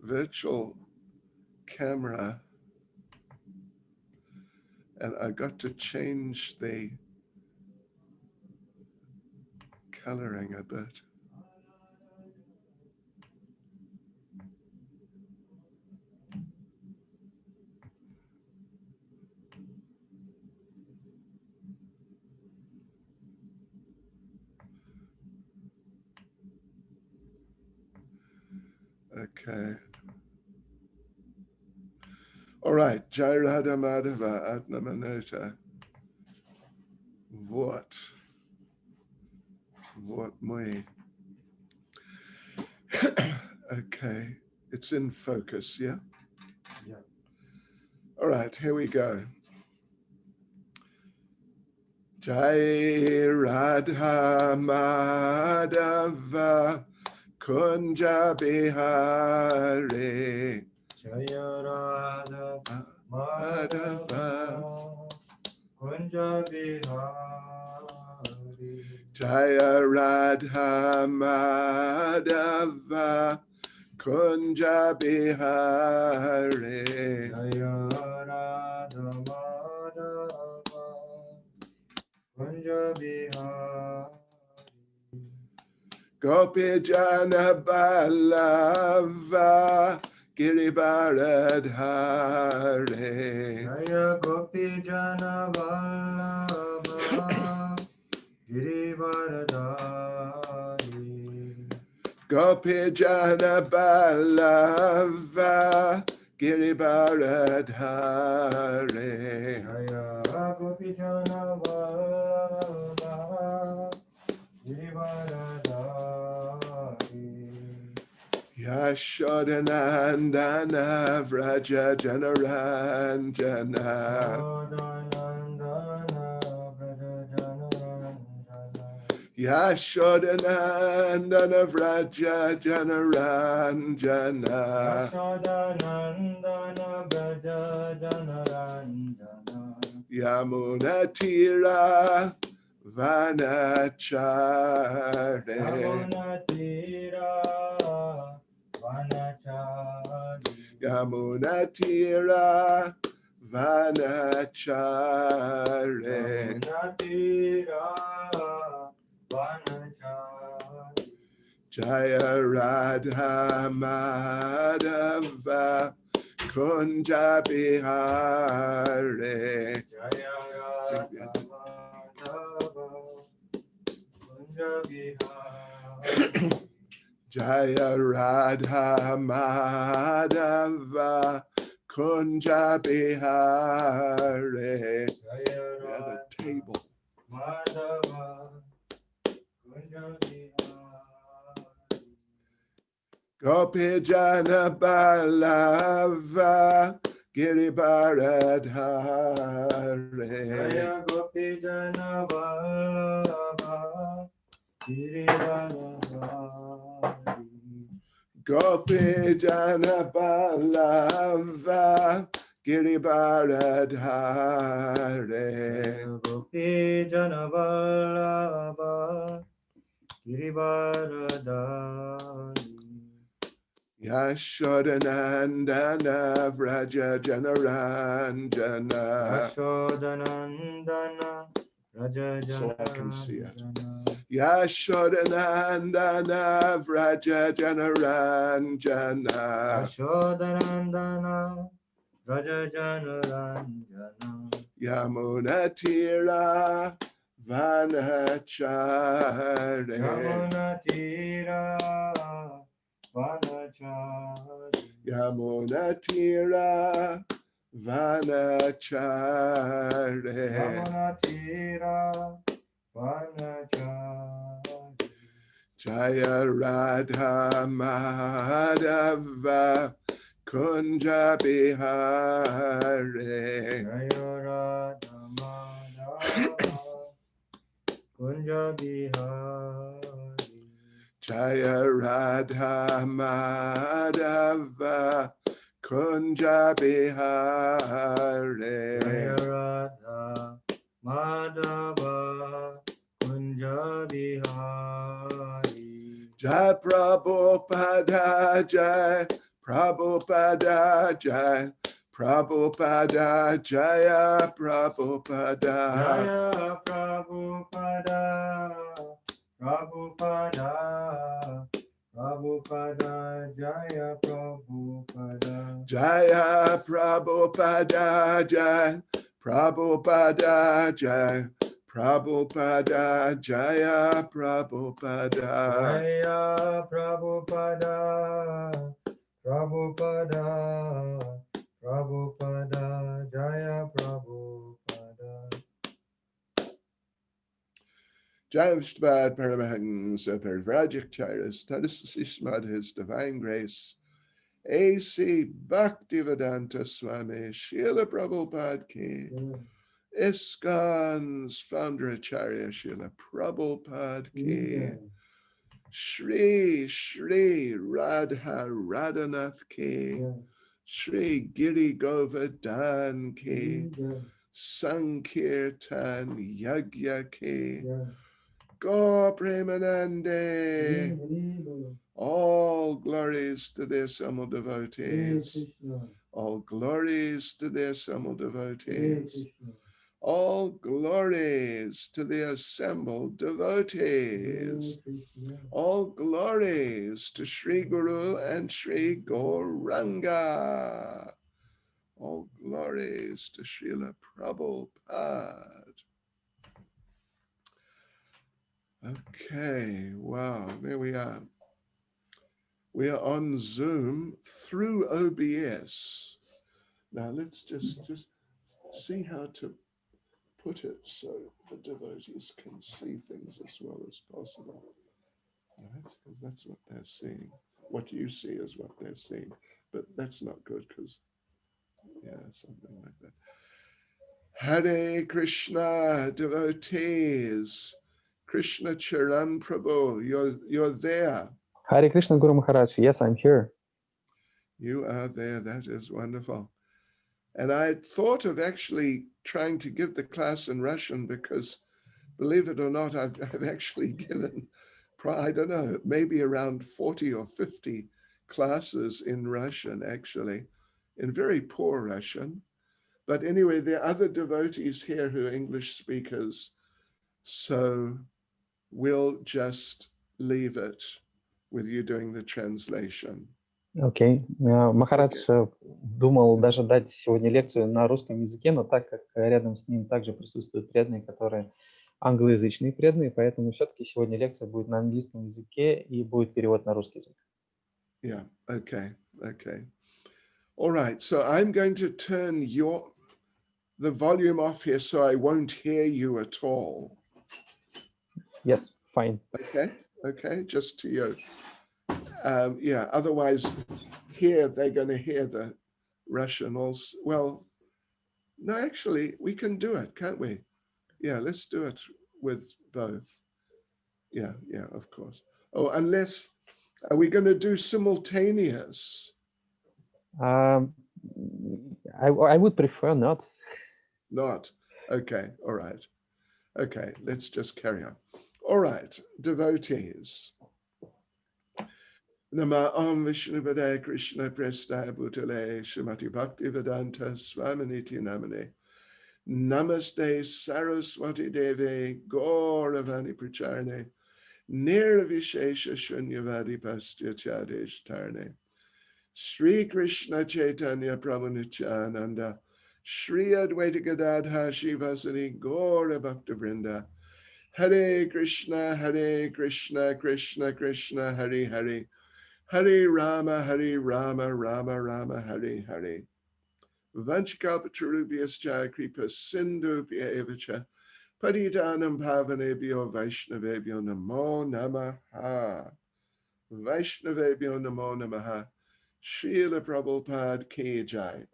virtual camera, and I got to change the coloring a bit. Okay. All right. Jai Radha Madhava Atmamanota. What muy. Okay. It's in focus, yeah? Yeah. All right, here we go. Jai Radha Madhava Kunja Bihari. Jaya Radha Madhava Kunja Bihari. Jaya Radha Madhava Kunja Bihari. Jaya Radha Madhava Kunja Bihari. Gopi Jana Balava Giribaradhari. Jaya Gopi Jana Vallabha Girivaradhari. Gopi Jana Balava Giribaradhari. Jaya Gopi Jana Vallabha Girivaradhari. Yashodanandana Vraja Janaranjana. Yashodanandana Vraja Janaranjana. Yashodanandana Vraja Janaranjana. Yamuna Tira Vanachare. Yamuna Tira Vanachari. Yamuna Tira Vanachare. Yamuna Tira Vanachari. Jaya Radha Madhava Kunja Bihari. Jaya Radha Madhava Kunja Bihari. Jaya Radha Madhava Kunja Bihari. Jaya Yeah, the Radha table. Madhava Kunja Bihari. Gopi Jana Balava Giribaradhari. Jaya Gopi Jana Vallabha Girivaradhari. Gopi Jana Balava Giribaradhari. Jaya Gopi Jana Vallabha Girivaradhari. Yashodanandana Vraja Janaranjana. Yashodanandana Raja So I can see it. Janarandana. Yashodanandana Vraja Janaranjana. Yashodanandana Raja Janarandana. Yamuna Tira Vanachare. Yamuna Tira Vanachari. Yamuna Tira Vanachare. Yamuna Tira Vanachari. Jaya Radha Madhava Kunja Bihari. Jaya Radha Madhava Kunja Bihari. Jaya Radha Madhava Kunja Bihari. Jaya Radha Madhava Kunja Bihari. Jai Prabhupada Jai Prabhupada Jai, Prabhupada Jaya, Prabhupada. Jaya Prabhupada, Prabhupada, Prabhupada, Jaya Prabhupada. Jaya Prabhupada Jai, Prabhupada Jai, Prabhupada Jaya Prabhupada. Jaya Prabhupada, Prabhupada, Prabhupada, Jaya Prabhupada. Jai Vishtabad Paramahansa Parvrajacharya Stadisishmad His Divine Grace A.C. Bhaktivedanta Swami Srila Prabhupada Ki ISKCON's founder Acharya Srila Prabhupada Ki Shri Shri Radha Radhanath Ki Shri Giri Govardhan Ki Sankirtan Yagya Ki Go Premanande. All glories to the assembled devotees. All glories to the assembled devotees. All glories to the assembled devotees. All glories to Sri Guru and Sri Gauranga. All glories to Srila Prabhupada. Okay, wow, there we are. We are on Zoom through OBS. Now let's just see how to put it so the devotees can see things as well as possible. Right? Because that's what they're seeing. What you see is what they're seeing. But that's not good because, yeah, something like that. Hare Krishna, devotees. Krishna Charan Prabhu, you're there. Hare Krishna, Guru Maharaj. Yes, I'm here. You are there. That is wonderful. And I thought of actually trying to give the class in Russian because, believe it or not, I've actually given, I don't know, maybe around 40 or 50 classes in Russian, actually, in very poor Russian. But anyway, there are other devotees here who are English speakers. So we'll just leave it with you doing the translation. Окей. Махарадж думал даже дать сегодня лекцию на русском языке, но так как рядом с ним также присутствуют преданные, которые англоязычные преданные, поэтому все-таки сегодня лекция будет на английском языке и будет перевод на русский язык. Yeah, okay. All right, so I'm going to turn the volume off here so I won't hear you at all. Yes, fine. Okay, just to you. Yeah, otherwise here they're going to hear the Russian also. Well, no, actually we can do it, can't we? Yeah, let's do it with both. Yeah, of course. Oh, unless, are we going to do simultaneous? I would prefer not. Not. Okay, all right. Okay, let's just carry on. All right, devotees. Nama Om Vishnupadaye Krishna Prestaya Bhutale Srimati Bhakti Vedanta Swaminiti Namane Namaste Saraswati Deve Gauravani Pracharne Nirvishesha Shunyavadi Pastya Chadesh Tarne Sri Krishna Chaitanya Prabhu Nityananda Sri Advaita Gadadha Shivasani Gaura Bhakta Vrinda Hare Krishna Krishna Krishna Hare Hare Hare Rama, Rama Rama, Hare Hare. Vanchikalpatarubhyascha kripa sindhubhya evacha patitanam pavanebhyo vaishnavebhyo namo namaha. Vaishnavebhyo namo namaha. Srila Prabhupada Ki Jai.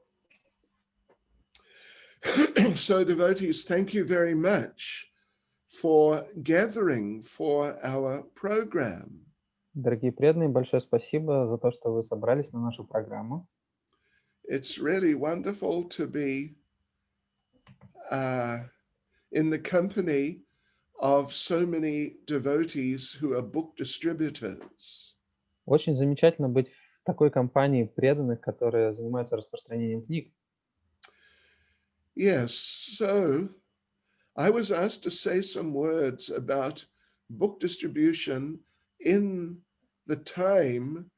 So devotees, thank you very much for gathering for our program. Дорогие преданные, большое спасибо за то, что вы собрались на нашу программу. It's really wonderful to be in the company of so many devotees who are book distributors. Очень замечательно быть в такой компании преданных, которые занимаются распространением книг. Yes, so I was asked to say some words about book distribution in the time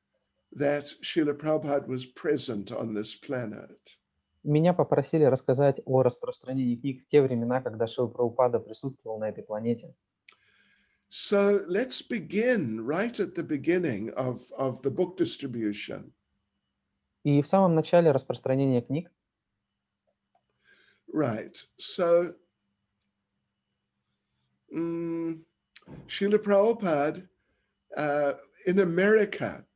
that Srila Prabhupada was present on this planet. Меня попросили рассказать о распространении книг в те времена, когда Шрила Прабхупада присутствовал на этой планете. So let's begin right at the beginning of the book distribution. И в самом начале распространения книг, Right. So Srila Prabhupada, in America,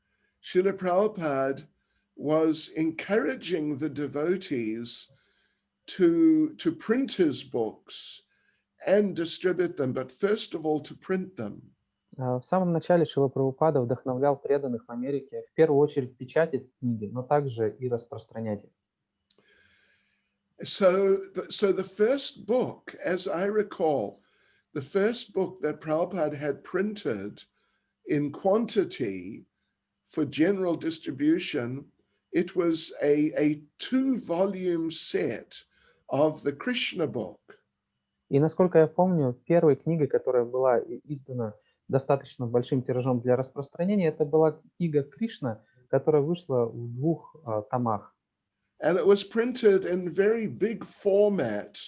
Srila Prabhupada was encouraging the devotees to print his books and distribute them, but first of all to print them. в самом начале Шрила Прабхупада вдохновлял преданных в Америке в первую очередь печатать книги, но также и распространять их. So the first book, as I recall, the first book that Prabhupada had printed in quantity for general distribution, it was a 2-volume set of the Krishna book. И насколько я помню, первой книгой, которая была издана достаточно большим тиражом для распространения, это была книга Кришна, которая вышла в 2 томах. And it was printed in very big format.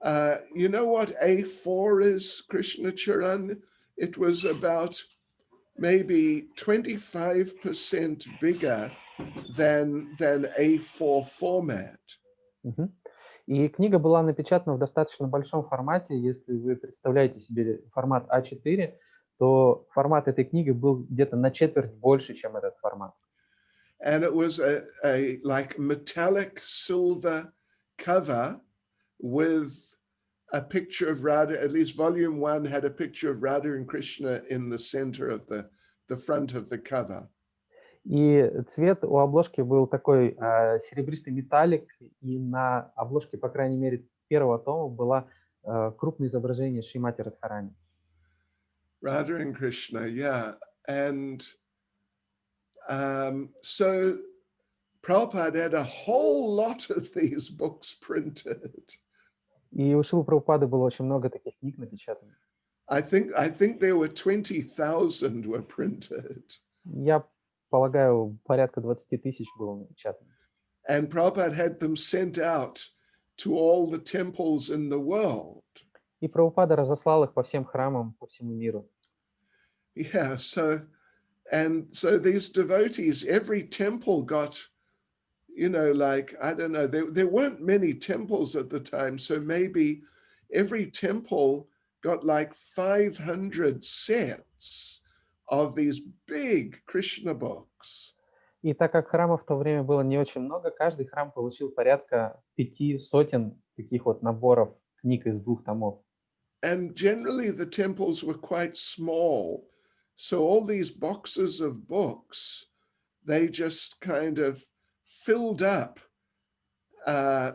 You know what A4 is, Krishna Charan? It was about maybe 25% bigger than A4 format. И книга была напечатана в достаточно большом формате. Если вы представляете себе формат А4, то формат этой книги был где-то на четверть больше, чем этот формат. And it was a like metallic silver cover with a picture of Radha. At least volume 1 had a picture of Radha and Krishna in the center of the front of the cover. И цвет у обложки был такой серебристый металлик, и на обложке, по крайней мере, первого тома было крупное изображение Шримати Радхарани. Radha and Krishna, yeah. And so Prabhupada had a whole lot of these books printed. И у Шрилы Прабхупады было очень много таких книг напечатано. I think there were 20,000 were printed. Я полагаю, порядка 20 тысяч было напечатано. And Prabhupada had them sent out to all the temples in the world. И Прабхупада разослал их по всем храмам по всему миру. Yeah, so these devotees, every temple got, you know, like, I don't know, there weren't many temples at the time, so maybe every temple got like 500 sets of these big Krishna books. И так как храмов в то время было не очень много, каждый храм получил порядка 500 таких вот наборов книг из 2 томов. And generally the temples were quite small. So all these boxes of books, they just kind of filled up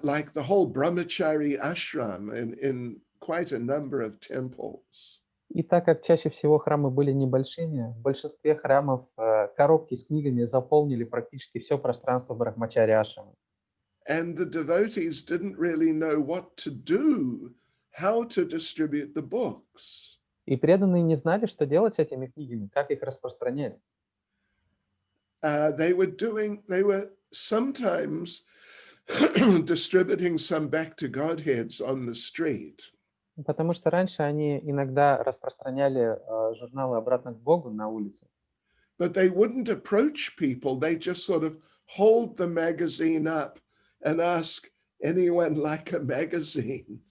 like the whole brahmachari ashram in quite a number of temples. И так как чаще всего храмы были небольшими, в большинстве храмов коробки с книгами заполнили практически все пространство брахмачари ашрамы. And the devotees didn't really know what to do, how to distribute the books. И преданные не знали, что делать с этими книгами, как их распространять. They were sometimes distributing some back to Godheads on the street. Потому что раньше они иногда распространяли журналы «Обратно к Богу» на улице. But they wouldn't approach people. They just sort of hold the magazine up and ask anyone like a magazine.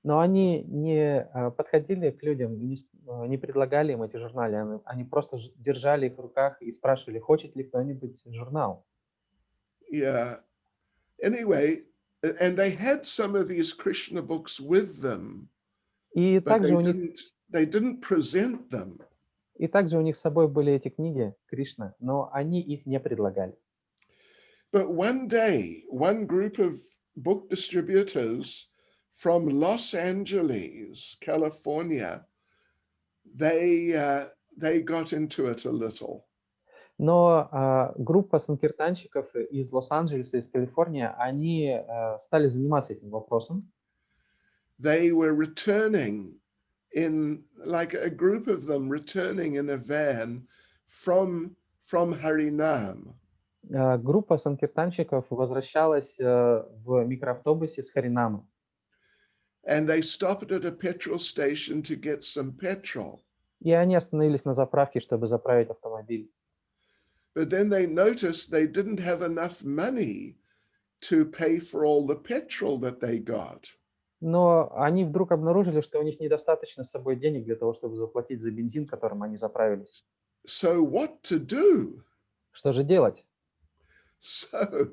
Но они не подходили к людям, не предлагали им эти журналы. Они просто держали их в руках и спрашивали, хочет ли кто-нибудь журнал. Yeah. Anyway, and they had some of these Krishna books with them. И But также they didn't present them. И также у них с собой были эти книги Кришна, но они их не предлагали. But one day, one group of book distributors from Los Angeles, California, they got into it a little. Но группа санкиртанщиков из Лос-Анджелеса, из Калифорнии, они стали заниматься этим вопросом. They were returning in, like a group of them returning in a van from Harinam. Группа санкиртанщиков возвращалась в микроавтобусе с Харинама. And they stopped at a petrol station to get some petrol. И они остановились на заправке, чтобы заправить автомобиль. But then they noticed they didn't have enough money to pay for all the petrol that they got. Но они вдруг обнаружили, что у них недостаточно с собой денег для того, чтобы заплатить за бензин, которым они заправились. So what to do? Что же делать? So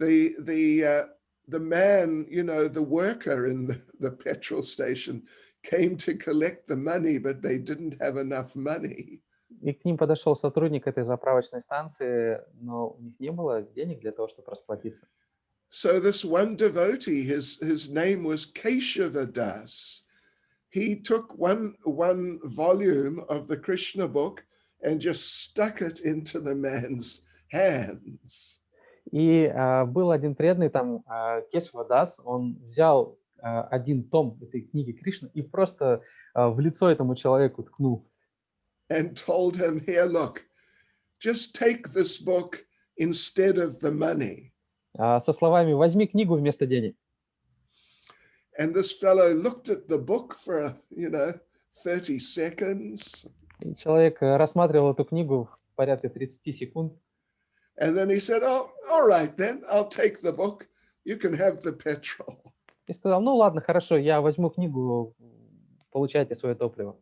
the man, you know, the worker in the petrol station came to collect the money, but they didn't have enough money. И к ним подошел сотрудник этой заправочной станции, но у них не было денег для того, чтобы расплатиться. So this one devotee, his name was Keshava Das. He took one volume of the Krishna book and just stuck it into the man's hands. И был один преданный, там, Кешава Дас, он взял один том этой книги Кришны и просто в лицо этому человеку ткнул. And told him, here, look, just take this book instead of the money. Со словами «возьми книгу вместо денег». And this fellow looked at the book for, 30 seconds. И человек рассматривал эту книгу порядка 30 секунд. And then he said, oh, all right then, I'll take the book. You can have the petrol. И сказал, ну ладно, хорошо, я возьму книгу, получайте свое топливо.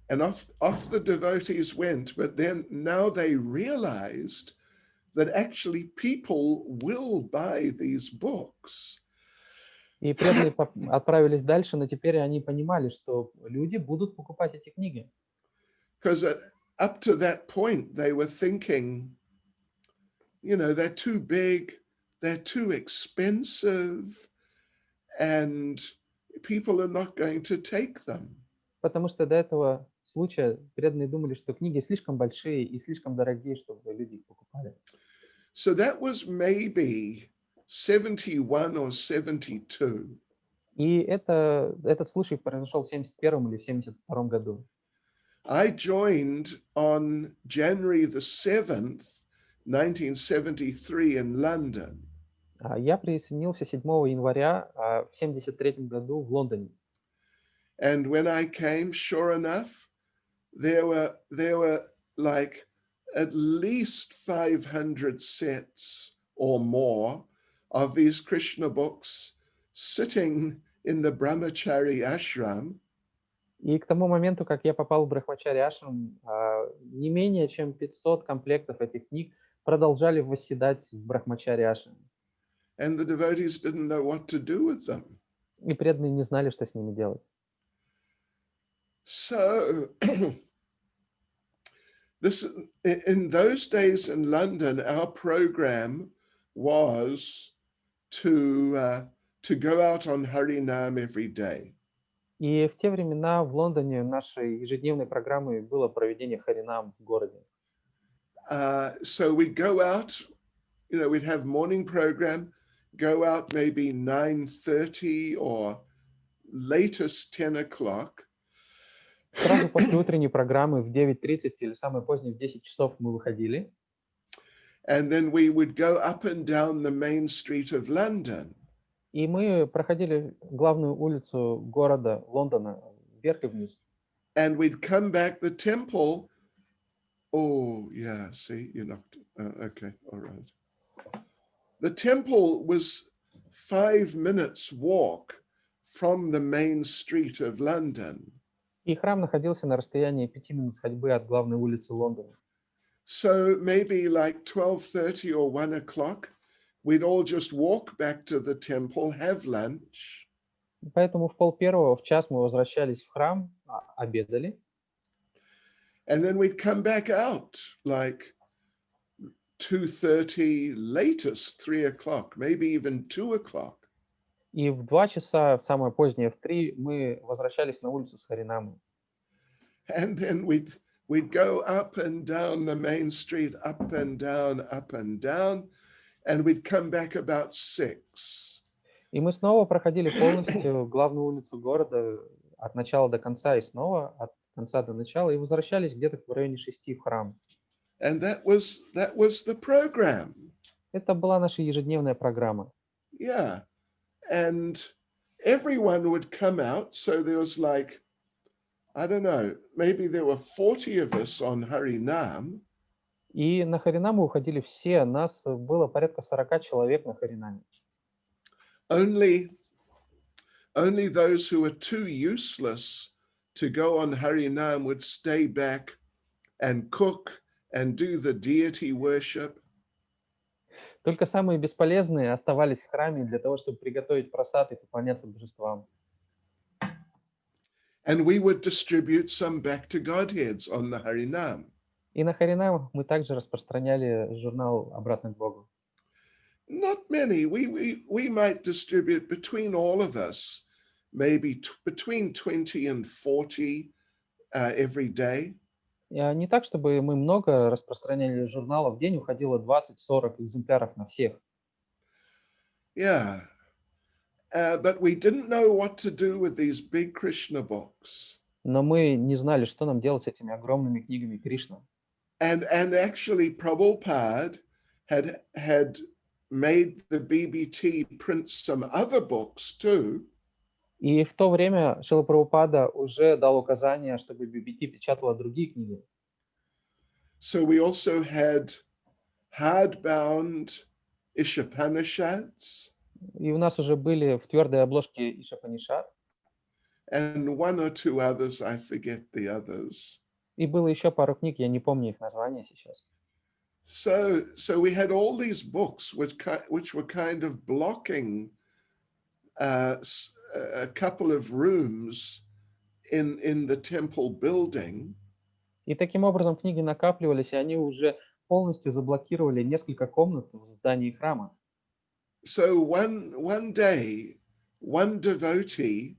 And off the devotees went, but then now they realized that actually people will buy these books. И преданные отправились дальше, но теперь они понимали, что люди будут покупать эти книги. Because up to that point, they were thinking, they're too big, they're too expensive, and people are not going to take them. Потому что до этого случая преданные думали, что книги слишком большие и слишком дорогие, чтобы люди их покупали. So that was maybe 71 or 72. И этот случай произошел в 71 или в 72 году. I joined on January the 7th, 1973 in London. Я присоединился 7 января в 73 году в Лондоне. And when I came, sure enough, there were like at least 500 sets or more of these Krishna books sitting in the Brahmachari ashram. И к тому моменту, как я попал в Брахмачари ашрам, не менее чем 500 комплектов этих книг продолжали восседать в Брахмачари ашраме. And the devotees didn't know what to do with them. И преданные не знали, что с ними делать. So in those days in London, our program was to go out on Harinam every day. И в те времена в Лондоне нашей ежедневной программой было проведение Харинам в городе. So we'd go out, we'd have morning program, go out maybe 9:30 or latest 10 o'clock. Сразу после утренней программы в 9:30 или самое позднее в 10 часов мы выходили. And then we would go up and down the main street of London. И мы проходили главную улицу города Лондона вверх и вниз. And we'd come back the temple. Oh, yeah, see, you knocked. Okay, all right. The temple was 5 minutes walk from the main street of London. И храм находился на расстоянии 5 минут ходьбы от главной улицы Лондона. So maybe like 12:30 or 1 o'clock, we'd all just walk back to the temple, have lunch. Поэтому в 12:30 в час мы возвращались в храм, обедали. And then we'd come back out like 2:30, latest 3 o'clock, maybe even 2 o'clock. И в 2 часа, самое позднее в 3, мы возвращались на улицу с Харинамом. And then we'd we'd go up and down the main street, up and down, and we'd come back about 6. И мы снова проходили полностью главную улицу города от начала до конца и снова от конца до начала и возвращались где-то в районе 6 в храм. And that was the program. Это была наша ежедневная программа. Yeah. And everyone would come out. So there was like, I don't know, maybe there were 40 of us on Harinam. И на Харинам мы уходили все. Нас было порядка 40 человек на Харинаме. Only those who were too useless to go on Harinam would stay back and cook and do the deity worship. Только самые бесполезные оставались в храме для того, чтобы приготовить просад и поклоняться божествам. And we would distribute some back to Godheads on the Harinam. И на Харинам мы также распространяли журнал «Обратно к Богу». Not many. We might distribute between all of us, maybe between 20 and 40 every day. Не так, чтобы мы много распространяли журналов. В день уходило 20-40 экземпляров на всех. Yeah. But we didn't know what to do with these big Krishna books. Но мы не знали, что нам делать с этими огромными книгами Кришны. And actually Prabhupada had made the BBT print some other books too. И в то время Шрила Прабхупада уже дал указание, чтобы BBT печатала другие книги. So we also had hardbound Ishapanishads. И у нас уже были в твердой обложке Ишапанишад. And one or two others, I forget the others. И было еще пару книг, я не помню их названия сейчас. So we had all these books which were kind of blocking a couple of rooms in the temple building. И таким образом книги накапливались, и они уже полностью заблокировали несколько комнат в здании храма. So one day, one devotee,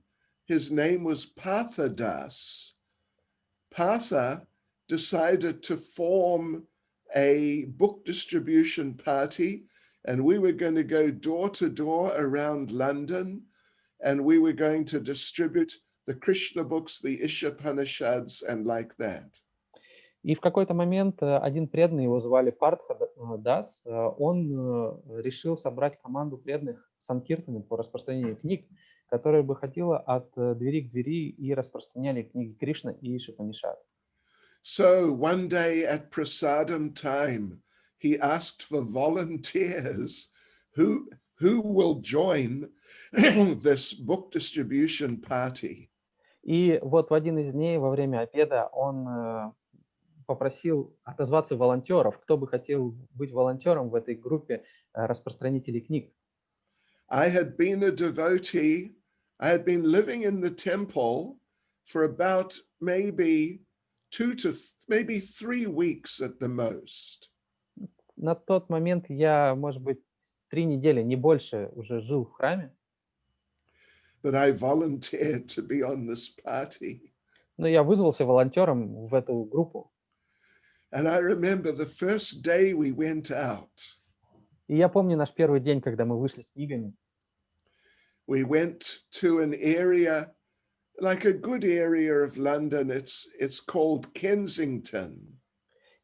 his name was Partha Das. Partha decided to form a book distribution party, and we were going to go door to door around London, and we were going to distribute the Krishna books, the Ishapanishads, and like that. И в какой-то момент один преданный, его звали Партха Дас, он решил собрать команду преданных Санкиртаны по распространению книг, которая бы ходила от двери к двери и распространяли книги Кришна и Ишапанишад. So one day at prasadam time, he asked for volunteers who will join this book distribution party. И вот в один из дней во время обеда он попросил отозваться волонтеров, кто бы хотел быть волонтером в этой группе распространителей книг. I had been a devotee. I had been living in the temple for about maybe 2 to maybe 3 weeks at the most. На тот момент я, может быть, 3 недели, не больше, уже жил в храме. But I volunteered to be on this party. Но я вызвался волонтером в эту группу. And I remember the first day we went out. И я помню наш первый день, когда мы вышли с книгами. We went to an area, like a good area of London. It's called Kensington.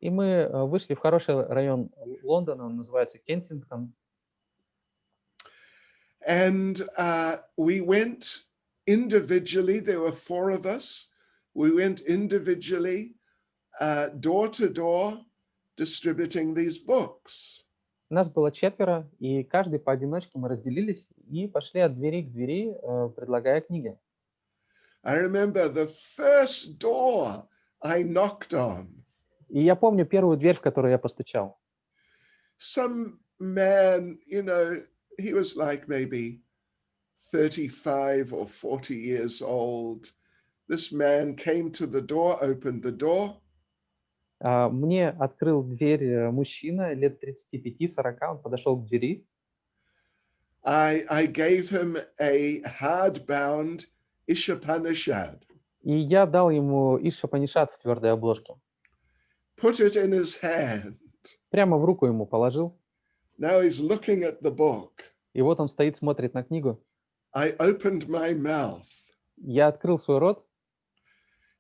И мы вышли в хороший район Лондона, он называется Кенсингтон. And we went individually. There were 4 of us. We went individually, door to door, distributing these books. Нас было 4, и каждый поодиночке мы разделились и пошли от двери к двери, предлагая книги. I remember the first door I knocked on. И я помню первую дверь, в которую я постучал. Some man, you know, he was like maybe 35 or 40 years old. This man came to the door, opened the door. Мне открыл дверь мужчина лет 35-40, он подошел к двери. I gave him a hardbound Ishapanishad. И я дал ему Ишапанишад в твердой обложке. put it in his hand. Прямо в руку ему положил. Now he's looking at the book. И вот он стоит, смотрит на книгу. I opened my mouth Я открыл свой рот,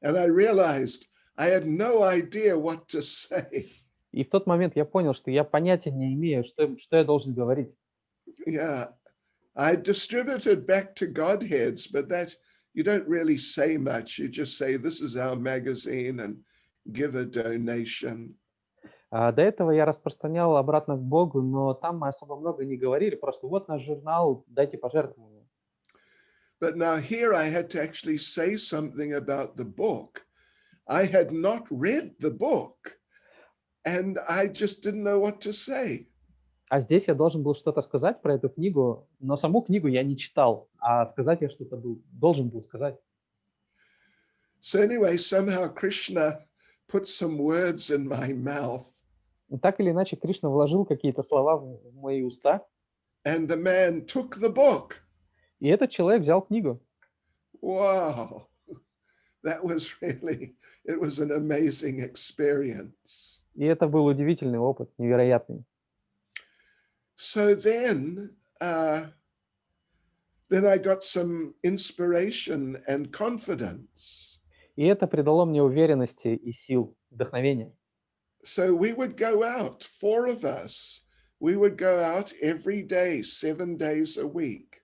and I realized I had no idea what to say. и в тот момент я понял, что я понятия не имею, что я должен говорить. Yeah, I distributed back to Godheads, but that you don't really say much. You just say, this is our magazine and give a donation. До этого я распространял обратно к Богу, но там мы особо много не говорили, просто вот наш журнал, дайте пожертвования. But now here I had to actually say something about the book. I had not read the book, and I just didn't know what to say. А здесь я должен был что-то сказать про эту книгу, но саму книгу я не читал, а сказать я что-то должен был сказать. So anyway, somehow Krishna put some words in my mouth. Так или иначе, Кришна вложил какие-то слова в мои уста, And the man took the book. и этот человек взял книгу. Wow, that was really, it was an amazing experience. И это был удивительный опыт, невероятный. So then I got some inspiration and confidence. И это придало мне уверенности и сил, вдохновения. So we would go out, 4 of us, we would go out every day, 7 days a week.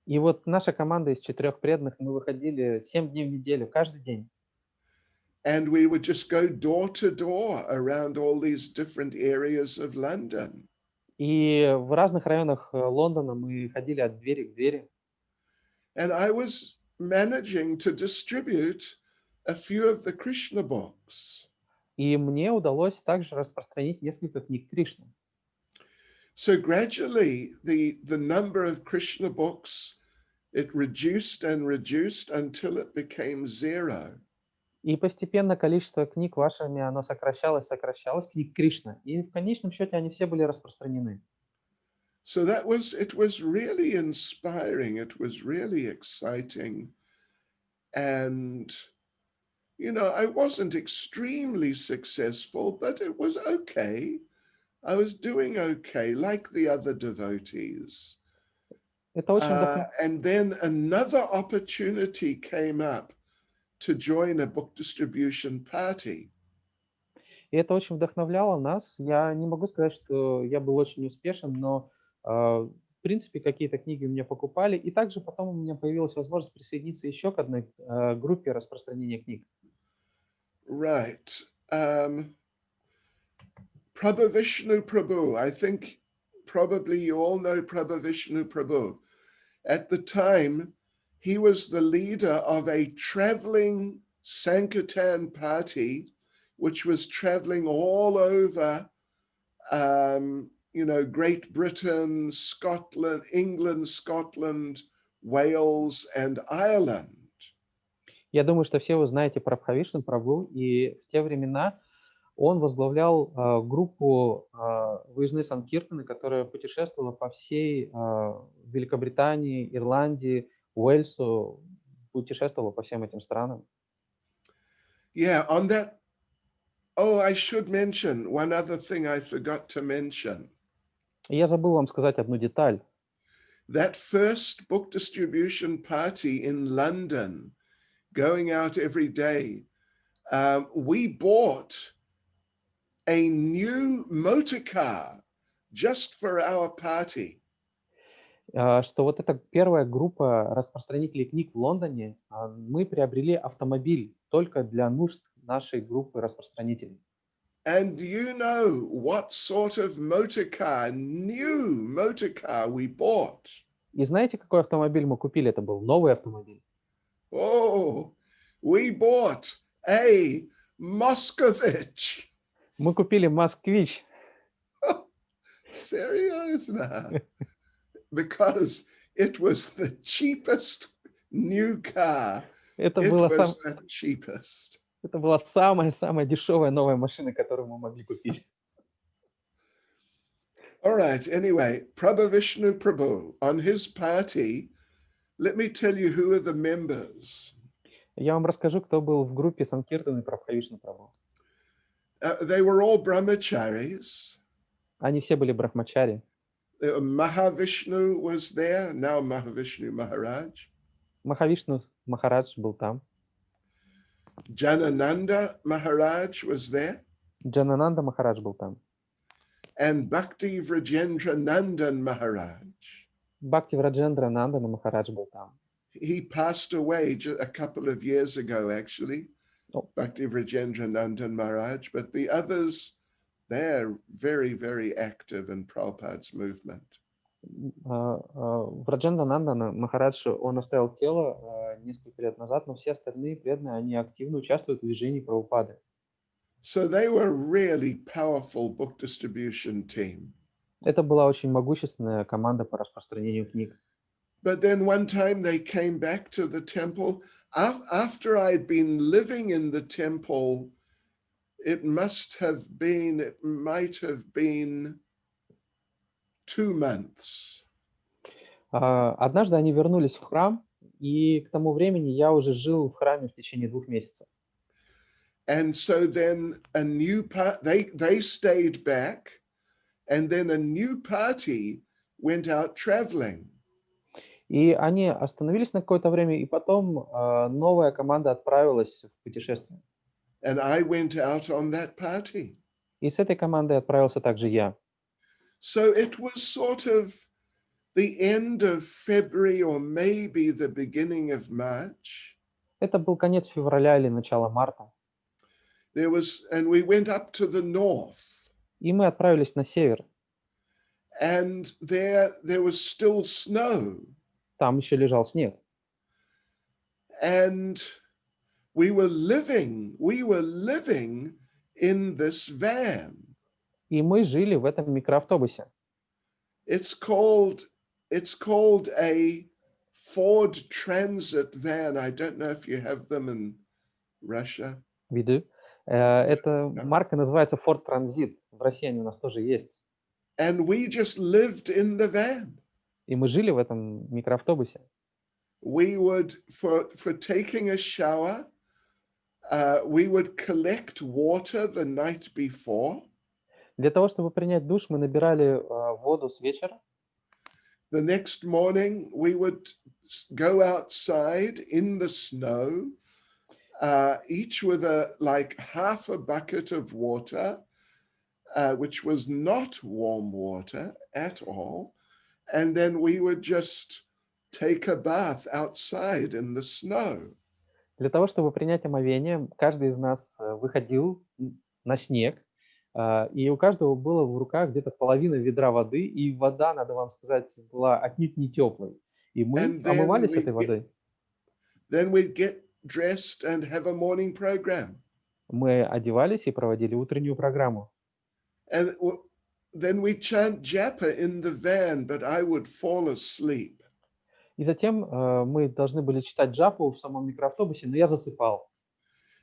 И вот наша команда из 4 преданных, мы выходили 7 дней в неделю, каждый день. And we would just go door to door around all these different areas of London. И в разных районах Лондона мы ходили от двери к двери. And I was managing to distribute a few of the Krishna books. И мне удалось также распространить несколько книг Кришны. So gradually, the number of Krishna books, it reduced and reduced until it became 0. И постепенно количество книг вашими, оно сокращалось, книг Кришны. И в конечном счете они все были распространены. So it was really inspiring. It was really exciting. And, I wasn't extremely successful, but it was okay. I was doing okay, like the other devotees. Это очень And then another opportunity came up to join a book distribution party. И это очень вдохновляло нас. Я не могу сказать, что я был очень успешен, но, в принципе, какие-то книги у меня покупали. И также потом у меня появилась возможность присоединиться еще к одной группе распространения книг. Right. Prabhu Prabhu. I think probably you all know Prabhu Prabhu. At the time, he was the leader of a traveling Sankirtan party, which was traveling all over, Great Britain, Scotland, England, Scotland, Wales, and Ireland. Я думаю, что все вы знаете про Бхакти Прабху, и в те времена он возглавлял группу выездной Санкиртаны, которая путешествовала по всей Великобритании, Ирландии, Уэльсу, путешествовала по всем этим странам. Yeah, on that. Oh, I should mention one other thing I forgot to mention. И я забыл вам сказать одну деталь. That first book distribution party in London, going out every day, we bought a new motor car just for our party. Что вот эта первая группа распространителей книг в Лондоне, мы приобрели автомобиль только для нужд нашей группы распространителей. And you know what sort of new motor car we bought? И знаете, какой автомобиль мы купили? Это был новый автомобиль. Oh, we bought a Moscovich. Мы купили «Москвич». Seriously? Because it was the cheapest new car. Это была самая дешевая новая машина, которую мы могли купить. All right, anyway, Prabhu Prabhu, on his party, let me tell you who are the members. Я вам расскажу, кто был в группе Санкиртаны Бхакти Прабху. They were all brahmacharis. Они все были брахмачари. Mahavishnu was there, now Mahavishnu Maharaj. Махавишну Махарадж был там. Janananda Maharaj was there. Джанананда Махарадж был там. And Bhakti Vrajendra Nandan Maharaj. Бхакти Враджендра Нандана Махарадж был там. He passed away a couple of years ago, actually. Oh. Bhakti Vrajendra Nandan Maharaj, but the others, they're very, very active in Prabhupada's movement. Враджендра Нандана Махарадж, он оставил тело несколько лет назад, но все остальные преданные, они активно участвуют в движении Прабхупады. So they were a really powerful book distribution team. Это была очень могущественная команда по распространению книг. But then one time they came back to the temple. After I'd been living in the temple, it might have been 2 months. Однажды они вернулись в храм, и к тому времени я уже жил в храме в течение 2 месяцев. And so then a new they stayed back, and then a new party went out traveling. И они остановились на какое-то время, и потом новая команда отправилась в путешествие. And I went out on that party. И с этой командой отправился также я. So it was sort of the end of February or maybe the beginning of March. Это был конец февраля или начало марта. And we went up to the north. И мы отправились на север. And there was still snow. Там еще лежал снег. And we were living in this van. И мы жили в этом микроавтобусе. It's called a Ford Transit van. I don't know if you have them in Russia. Виду. Эта марка называется Ford Transit. В России они у нас тоже есть. And we just lived in the van. И мы жили в этом микроавтобусе. We would, for taking a shower, we would collect water the night before. Для того, чтобы принять душ, мы набирали воду с вечера. The next morning, we would go outside in the snow, each with half a bucket of water, which was not warm water at all. And then we would just take a bath outside in the snow. Для того, чтобы принять омовение, каждый из нас выходил на снег, и у каждого было в руках где-то половина ведра воды, и вода, надо вам сказать, была отнюдь не теплой. И мы омывались этой водой. Then we'd get dressed and have a morning program. Мы одевались и проводили утреннюю программу. And then we chant japa in the van, but I would fall asleep. И затем мы должны были читать джапу в самом микроавтобусе, но я засыпал.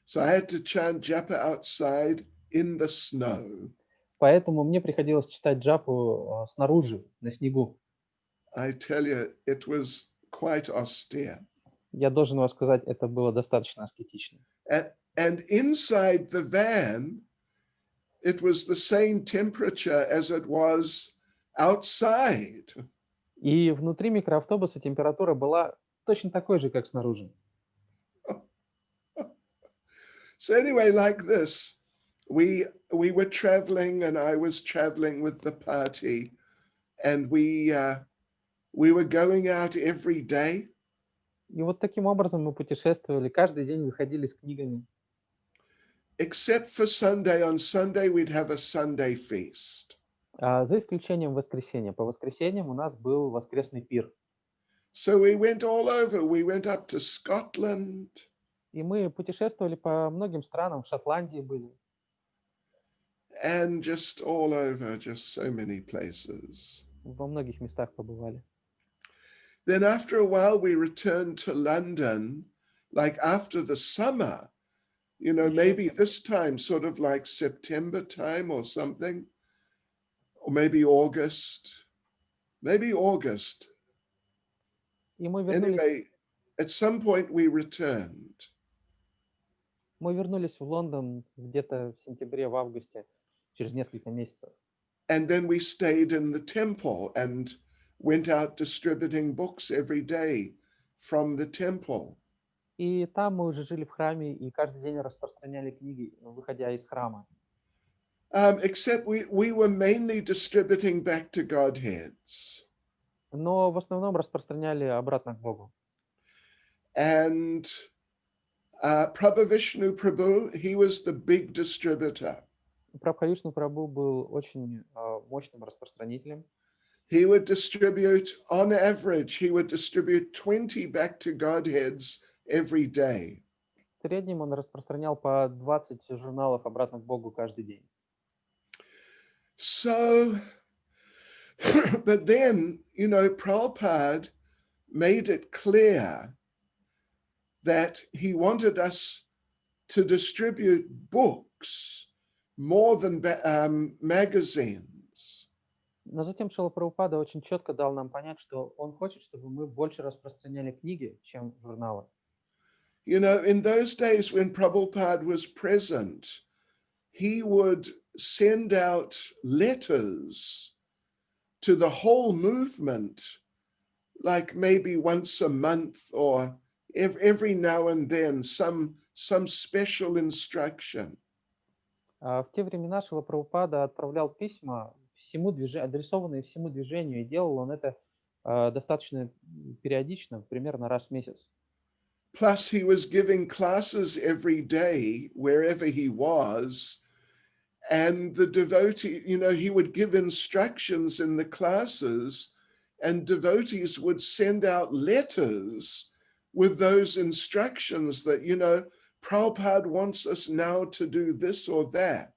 So I had to chant japa outside in the snow. Поэтому мне приходилось читать джапу снаружи, на снегу. I tell you, it was quite austere. Я должен вам сказать, это было достаточно аскетично. And inside the van, it was the same temperature as it was outside. И внутри микроавтобуса температура была точно такой же, как снаружи. So anyway, like this, we were traveling, and I was traveling with the party, and we were going out every day. И вот таким образом мы путешествовали, каждый день выходили с книгами. Except for Sunday. On Sunday, we'd have a Sunday feast. За исключением воскресенья. По воскресеньям у нас был воскресный пир. So we went all over. We went up to Scotland. И мы путешествовали по многим странам, в Шотландии были. And just all over, just so many places. Во многих местах побывали. Then after a while, we returned to London, like after the summer, you know, maybe this time, sort of like September time or something, or maybe August. И мы вернулись. Anyway, at some point we returned. Мы вернулись в Лондон где-то в сентябре, в августе, через несколько месяцев. And then we stayed in the temple and went out distributing books every day from the temple. И там мы уже жили в храме и каждый день распространяли книги, выходя из храма. Except we were mainly distributing back to Godheads. Но в основном распространяли обратно к Богу. And Prabhu Prabhu, he was the big distributor. Прабхавишну Прабху был очень мощным распространителем. He would distribute, on average, he would distribute 20 back to Godheads every day. В среднем он распространял по 20 журналов обратно к Богу каждый день. So, but then, you know, Prabhupada made it clear that he wanted us to distribute books more than magazines. Но затем Шрила Прабхупада очень четко дал нам понять, что он хочет, чтобы мы больше распространяли книги, чем журналы. You know, in those days when Prabhupada was present, he would send out letters to the whole movement, like maybe once a month or every now and then, some special instruction. В те времена Шрила Прабхупада отправлял письма, адресованные всему движению, и делал он это достаточно периодично, примерно раз в месяц. Plus, he was giving classes every day, wherever he was, and the devotee, you know, he would give instructions in the classes, and devotees would send out letters with those instructions that, you know, Prabhupada wants us now to do this or that.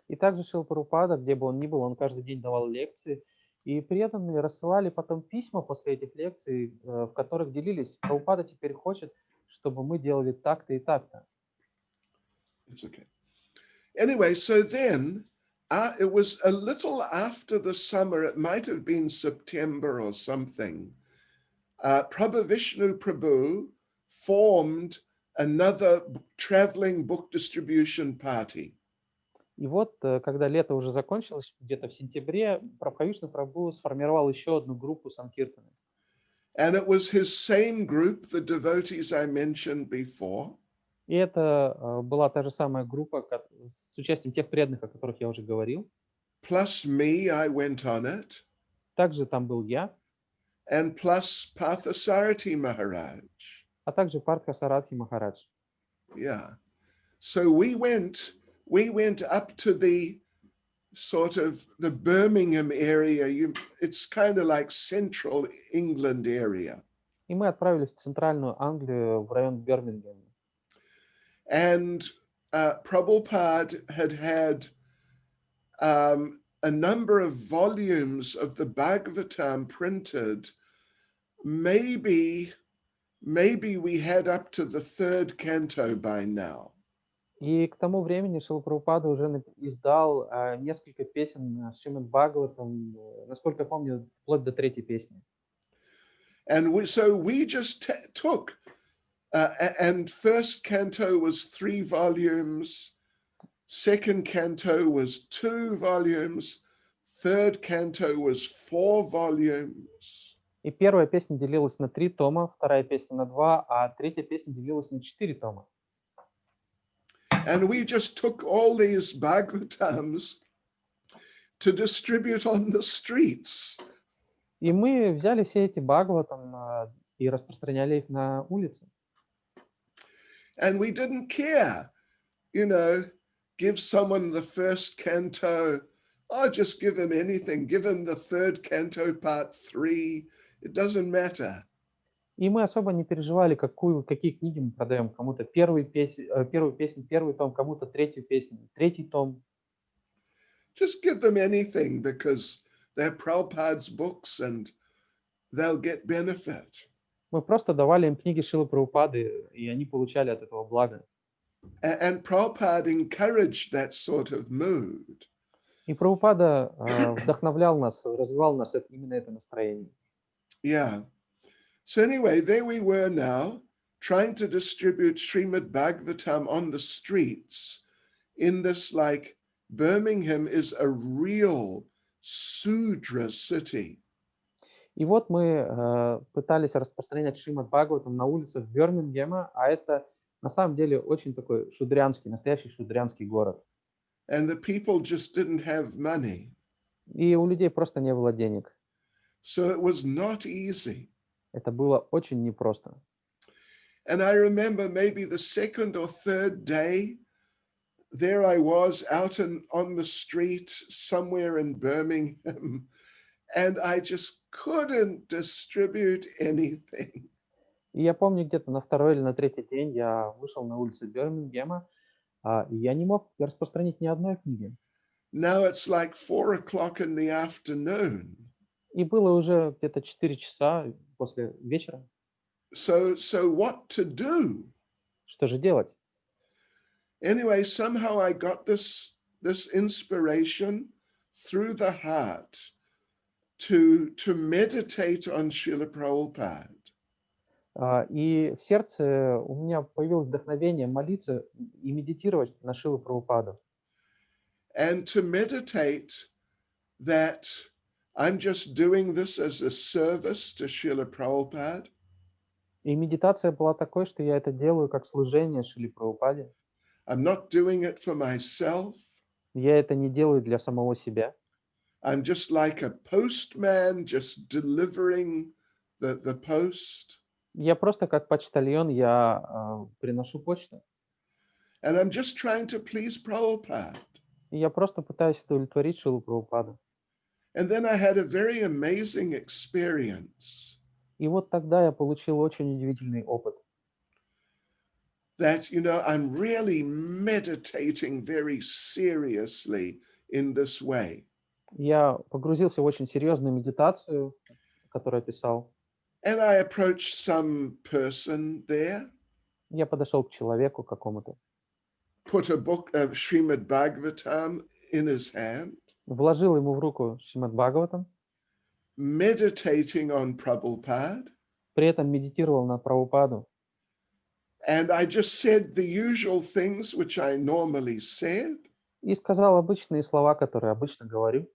И также Шрила Прабхупада, где бы он ни был, он каждый день давал лекции, и преданные рассылали потом письма после этих лекций, в которых делились. Прабхупада теперь хочет, чтобы мы делали так-то и так-то. It's okay. Anyway, so then it was a little after the summer, it might have been September or something, Prabhu Prabhu formed another traveling book distribution party. И вот, когда лето уже закончилось, где-то в сентябре, Прабхавишну Прабху сформировал еще одну группу Санкиртаны. And it was his same group, the devotees I mentioned before. И это была та же самая группа с участием тех преданных, о которых я уже говорил. Plus me, I went on it. Также там был я. And plus Parthasarathi Maharaj. А также Партхасарадхи Махарадж. Yeah. So we went up to the sort of the Birmingham area. It's kind of like central England area. И мы отправились в центральную Англию, в район Бирмингема. And Prabhupada had a number of volumes of the Bhagavatam printed. Maybe we had up to the 3rd canto by now. И к тому времени Шрила Прабхупада уже издал несколько песен Шримад Бхагаватам, насколько я помню, вплоть до 3-й песни. And we just took, and 1st canto was 3 volumes, 2nd canto was 2 volumes, 3rd canto was 4 volumes. И первая песня делилась на 3 тома, вторая песня на 2, а третья песня делилась на 4 тома. And we just took all these Bhagavatams to distribute on the streets. И мы взяли все эти Бхагаватам и распространяли их на улице. And we didn't care, you know, give someone the 1st canto, or just give him anything, give him the 3rd canto part 3, it doesn't matter. И мы особо не переживали, какие книги мы продаем. Кому-то первую песню, первый том, кому-то третью песню, 3-й том. Just give them anything because they're Prabhupada's books and they'll get benefit. Мы просто давали им книги Шрилы Прабхупады, и они получали от этого благо. And Prabhupada encouraged that sort of mood. И Прабхупада вдохновлял нас, развивал нас именно это настроение. Yeah. So anyway, there we were now, trying to distribute Srimad Bhagavatam on the streets in this, like, Birmingham is a real Sudra city. И вот мы пытались распространять Шримад Бхагаватам на улицах Бирмингема, а это на самом деле очень такой шудрянский, настоящий шудрянский город. And the people just didn't have money. И у людей просто не было денег. So it was not easy. Это было очень непросто. And I remember maybe the second or third day, there I was out on the street somewhere in Birmingham, and I just couldn't distribute anything. И я помню, где-то на второй или на третий день я вышел на улицы Бирмингема, и я не мог распространить ни одной книги. Now it's like 4 o'clock in the afternoon. И было уже где-то 4 часа после вечера. So what to do? Что же делать? Anyway, somehow I got this inspiration through the heart to meditate on Srila Prabhupada. И в сердце у меня появилось вдохновение молиться и медитировать на Шрилу Прабхупаду. And to meditate that I'm just doing this as a service to Srila Prabhupada. И медитация была такой, что я это делаю как служение Шриле Прабхупаде. I'm not doing it for myself. Я это не делаю для самого себя. I'm just like a postman, just delivering the post. Я просто как почтальон, я приношу почту. And I'm just trying to please Prabhupada. И я просто пытаюсь удовлетворить Шрилу Прабхупаду. And then I had a very amazing experience И вот тогда я получил очень удивительный опыт. that, I'm really meditating very seriously in this way. Я погрузился в очень серьезную медитацию, которую я писал. And I approached some person there, Я подошел к человеку какому-то, put a book of Srimad Bhagavatam in his hand, вложил ему в руку Шримад Бхагаватам, meditating on Prabhupada. при этом медитировал на Прабхупаду. And I just said the usual things which I normally said. И сказал обычные слова, которые обычно говорю.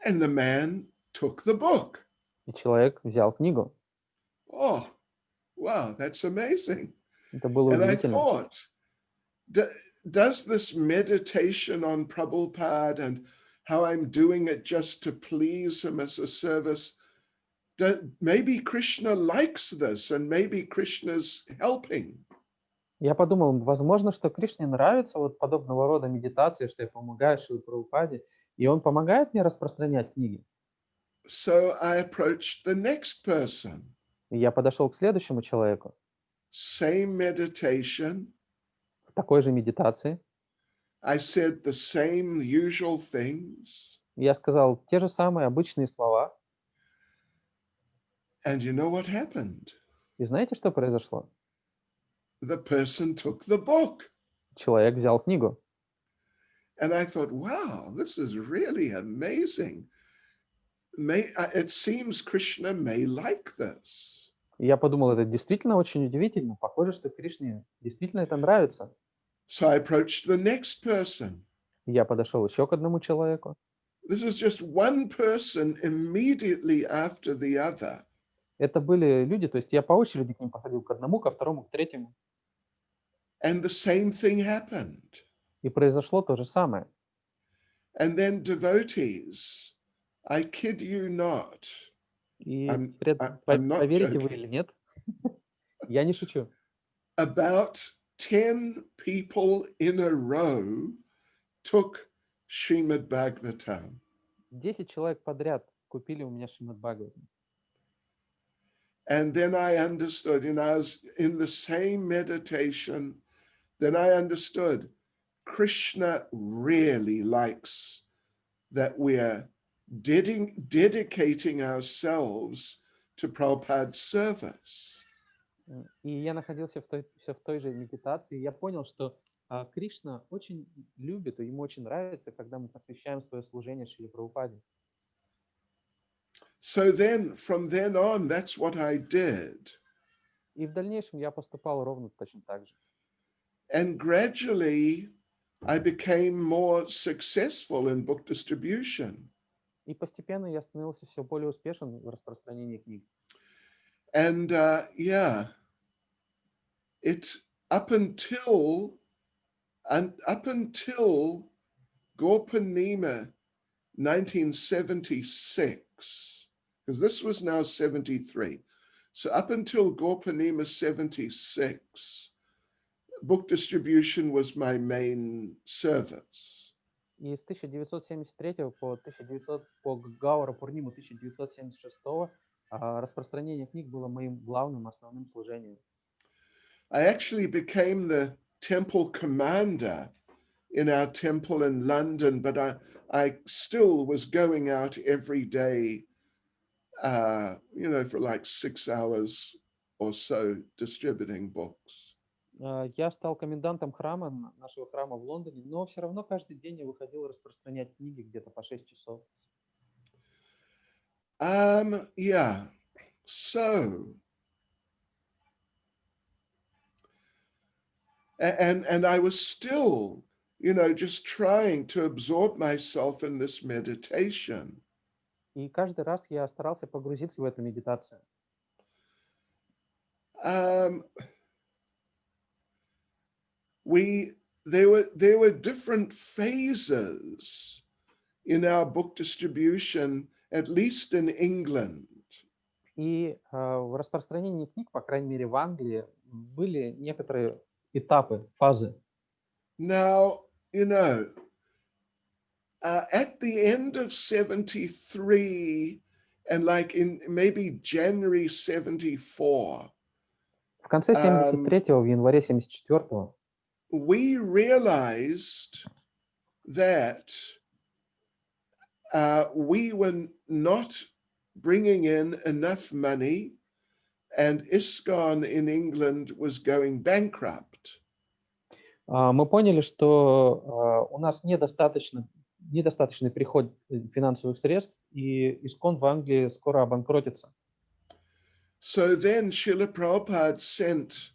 And the man took the book. И человек взял книгу. Oh, wow, that's amazing. Это было And I удивительно. thought, does this meditation on Prabhupada and how I'm doing it just to please him as a service, maybe Krishna likes this and maybe Krishna's helping. Я подумал, возможно, что Кришне нравится вот подобного рода медитации, что я помогаю Шриле Прабхупаде, и он помогает мне распространять книги. So I approached the next person. И я подошел к следующему человеку. Same meditation. В такой же медитации. I said the same usual things. Я сказал те же самые обычные слова. And you know what happened? И знаете, что произошло? The person took the book. Человек взял книгу. And I thought, wow, this is really amazing. It seems Krishna may like this. И я подумал, это действительно очень удивительно. Похоже, что Кришне действительно это нравится. So I approached the next person. И я подошел еще к одному человеку. This is just one person immediately after the other. Это были люди, то есть я по очереди к ним подходил, к одному, ко второму, к третьему. And the same thing happened. И произошло то же самое. And then devotees, I kid you not. И I'm not поверите вы joking. или нет, я не шучу. About 10 people in a row took Srimad Bhagavatam. 10 человек подряд купили у меня Шримад Бхагаватам. And then I understood, I was in the same meditation, then I understood Krishna really likes that we're dedicating ourselves to Prabhupada's service. И я находился все в той же медитации. Я понял, что Кришна очень любит, и ему очень нравится, когда мы посвящаем свое служение Шриле Прабхупаде. So then, from then on, that's what I did. И в дальнейшем я поступал ровно точно так же. And gradually, I became more successful in book distribution. И постепенно я становился все более успешен в распространении книг. And yeah, it up until Gorpanima 1976, because this was now 73. So up until Gorpanima 76, book distribution was my main service. И с 1973 по Гаура Пурниму 1976 распространение книг было моим главным основным служением. I actually became the temple commander in our temple in London, but I still was going out every day, for like 6 hours or so distributing books. Я стал комендантом храма, нашего храма в Лондоне, но все равно каждый день я выходил распространять книги где-то по 6 часов. Yeah, so, and I was still, just trying to absorb myself in this meditation. И каждый раз я старался погрузиться в эту медитацию. There were different phases in our book distribution, at least in England. И в распространении книг, по крайней мере в Англии, были некоторые этапы, фазы. Now, at the end of 73 and like in maybe January 74, В конце 73-го, в январе 74-го, we realized that we were not bringing in enough money, and ISKCON in England was going bankrupt. мы поняли, что у нас недостаточный приход финансовых средств, и ИСККОН в Англии скоро обанкротится. So then Srila Prabhupada sent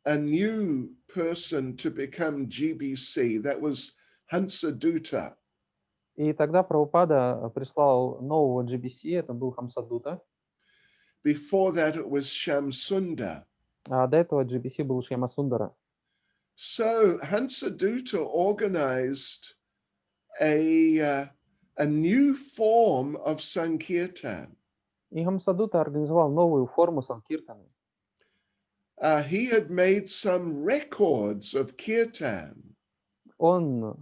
a new person to become GBC. That was Hansadutta. И тогда Прабхупада прислал нового GBC, это был Хамсадута. Before that it was Shamsunda. А до этого GBC был Шьямасундара. So Hansadutta organized a new form of Sankirtan. И Хамсадута организовал новую форму Санкиртаны. He had made some records of Kirtan. Он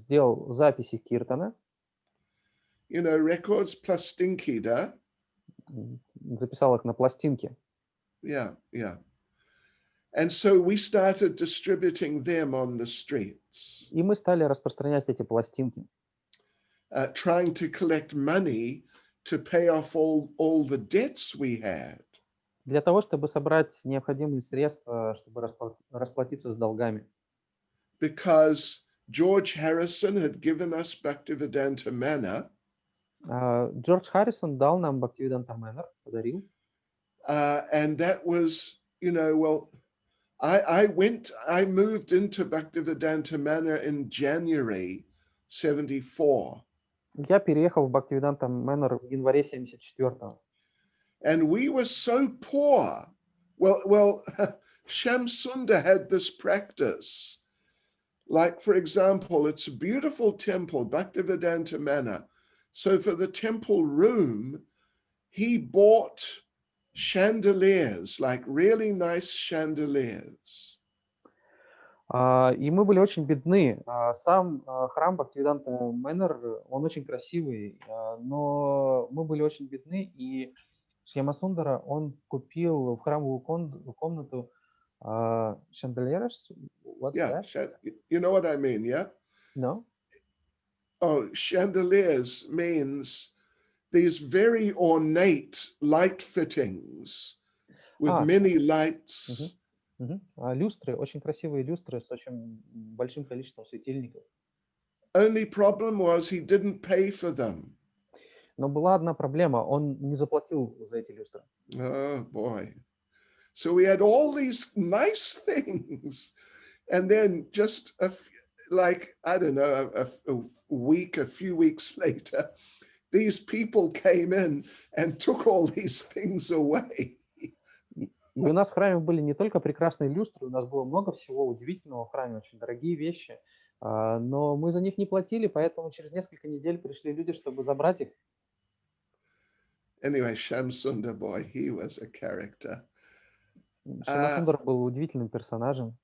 сделал записи Киртана. Records plastinki, да? Записал их на пластинке. Yeah. And so we started distributing them on the streets. И мы стали распространять эти пластинки. Trying to collect money to pay off all the debts we had. Для того, чтобы собрать необходимые средства, чтобы расплатиться с долгами. Because George Harrison had given us Bhaktivedanta Manor. Джордж Харрисон дал нам Бхактивиданта Манор, подарил. And that was, I moved into Bhaktivedanta Manor in January 74. Я переехал в Бхактивиданта Манор в январе 74-го. And we were so poor. Well, Shamsunda had this practice. Like, for example, it's a beautiful temple, Bhaktivedanta Manor. So for the temple room, he bought chandeliers, like really nice chandeliers. И мы были очень бедны. Сам храм Бхактивиданта Манор, он очень красивый, но мы были очень бедны, и Шьямасундара, он купил в храмовую комнату chandeliers. What's that? You know what I mean, yeah? No? Oh, chandeliers means these very ornate light fittings with many lights. Люстры, очень красивые люстры с очень большим количеством светильников. Only problem was he didn't pay for them. Но была одна проблема, он не заплатил за эти люстры. Oh boy. So we had all these nice things. And then just like, I don't know, a few weeks later, these people came in and took all these things away. И у нас в храме были не только прекрасные люстры, у нас было много всего удивительного в храме, очень дорогие вещи, но мы за них не платили, поэтому через несколько недель пришли люди, чтобы забрать их. Anyway, Shamsundar boy, he was a character. Шьямасундар был удивительным персонажем.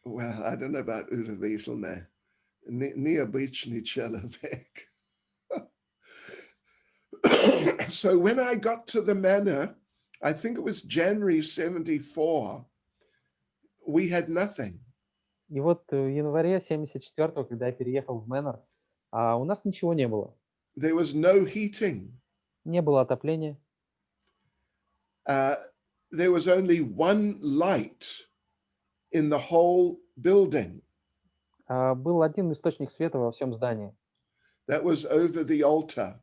Well, I don't know about удивительный, необычный человек. So when I got to the manor, I think it was January 74, we had nothing. И вот в январе 74-го, когда я переехал в Мэннер, у нас ничего не было. There was no heating. Не было отопления. There was only one light in the whole building. Был один источник света во всем здании. That was over the altar.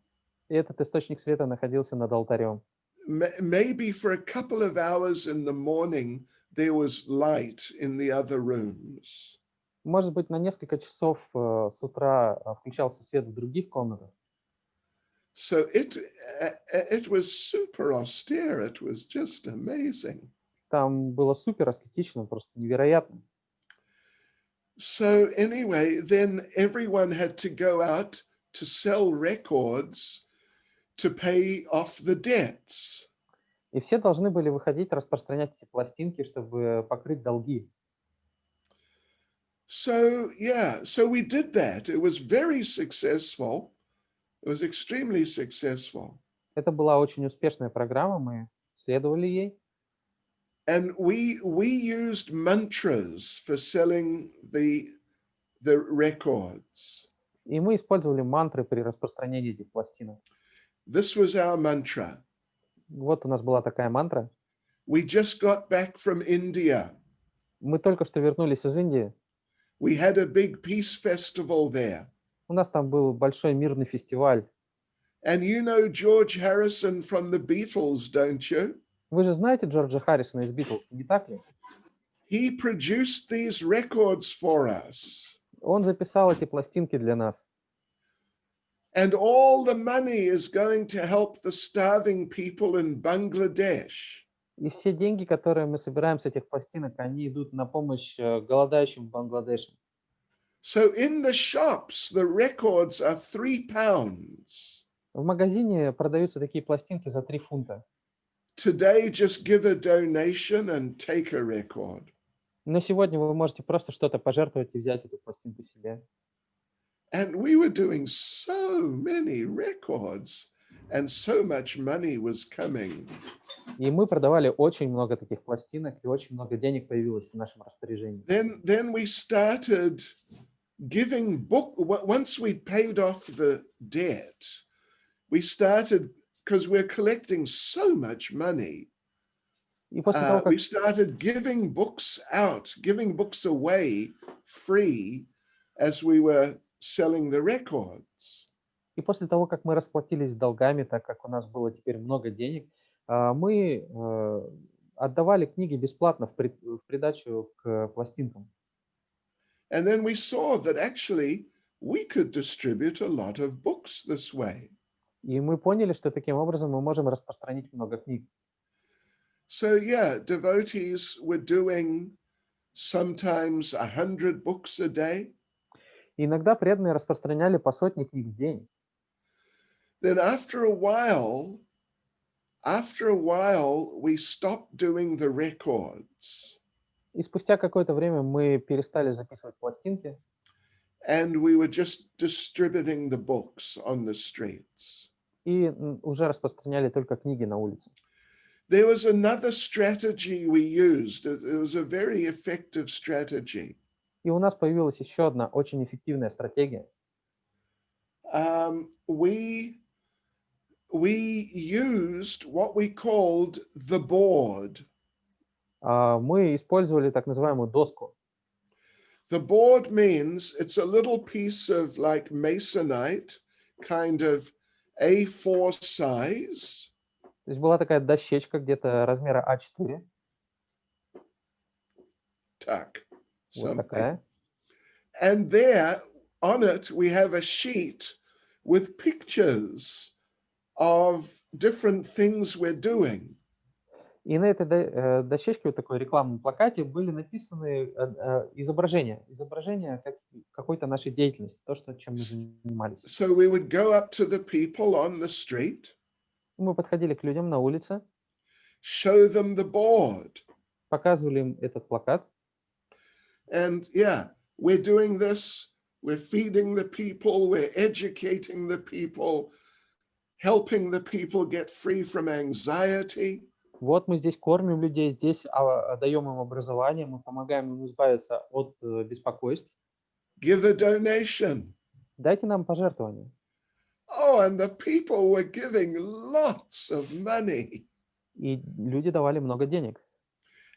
И этот источник света находился над алтарем. Maybe for a couple of hours in the morning, there was light in the other rooms. Может быть, на несколько часов с утра включался свет в других комнатах. So it was super austere. It was just amazing. Там было супер аскетично, просто невероятно. So anyway, then everyone had to go out to sell records to pay off the debts. И все должны были выходить, распространять эти пластинки, чтобы покрыть долги. So so we did that. It was very successful. It was extremely successful. Это была очень успешная программа, мы следовали ей. And we used mantras for selling the records. И мы использовали мантры при распространении этих пластинок. This was our mantra. Вот у нас была такая мантра. We just got back from India. Мы только что вернулись из Индии. We had a big peace festival there. У нас там был большой мирный фестиваль. And you know George Harrison from the Beatles, don't you? Вы же знаете Джорджа Харрисона из Битлз, не так ли? He produced these records for us. Он записал эти пластинки для нас. And all the money is going to help the starving people in Bangladesh. И все деньги, которые мы собираем с этих пластинок, они идут на помощь голодающим в Бангладеше. So in the shops, the records are £3. В магазине продаются такие пластинки за 3 фунта. Today, just give a donation and take a record. Но сегодня вы можете просто что-то пожертвовать и взять эту пластинку себе. And we were doing so many records, and so much money was coming. И мы продавали очень много таких пластинок, и очень много денег появилось в нашем распоряжении. Then we started giving once we paid off the debt, we started, because we're collecting so much money, И после того, как we started giving books out, giving books away free as we were selling the records. И после того, как мы расплатились с долгами, так как у нас было теперь много денег, мы отдавали книги бесплатно в придачу к пластинкам. And then we saw that actually we could distribute a lot of books this way. И мы поняли, что таким образом мы можем распространить много книг. So devotees were doing sometimes 100 books a day. И иногда преданные распространяли по 100 книг в день. Then after a while, we stopped doing the records. И спустя какое-то время мы перестали записывать пластинки. And we were just distributing the books on the streets. И уже распространяли только книги на улице. There was another strategy we used. It was a very effective strategy. И у нас появилась еще одна очень эффективная стратегия. We used what we called the board. Мы использовали так называемую доску. The board means it's a little piece of like masonite, kind of A4 size. То есть была такая дощечка где-то размера А4. tuk, Вот something. такая. And there on it, we have a sheet with pictures of different things we're doing. И на этой дощечке, вот такой рекламном плакате, были написаны изображения какой-то нашей деятельности, то, чем мы занимались. So we would go up to the people on the street, Мы подходили к людям на улице, show them the board. показывали им этот плакат. And yeah, we're doing this, we're feeding the people, we're educating the people, helping the people get free from anxiety. Вот мы здесь кормим людей, здесь даем им образование, мы помогаем им избавиться от беспокойств. Give a donation. Дайте нам пожертвования. Oh, and the people were giving lots of money. И люди давали много денег.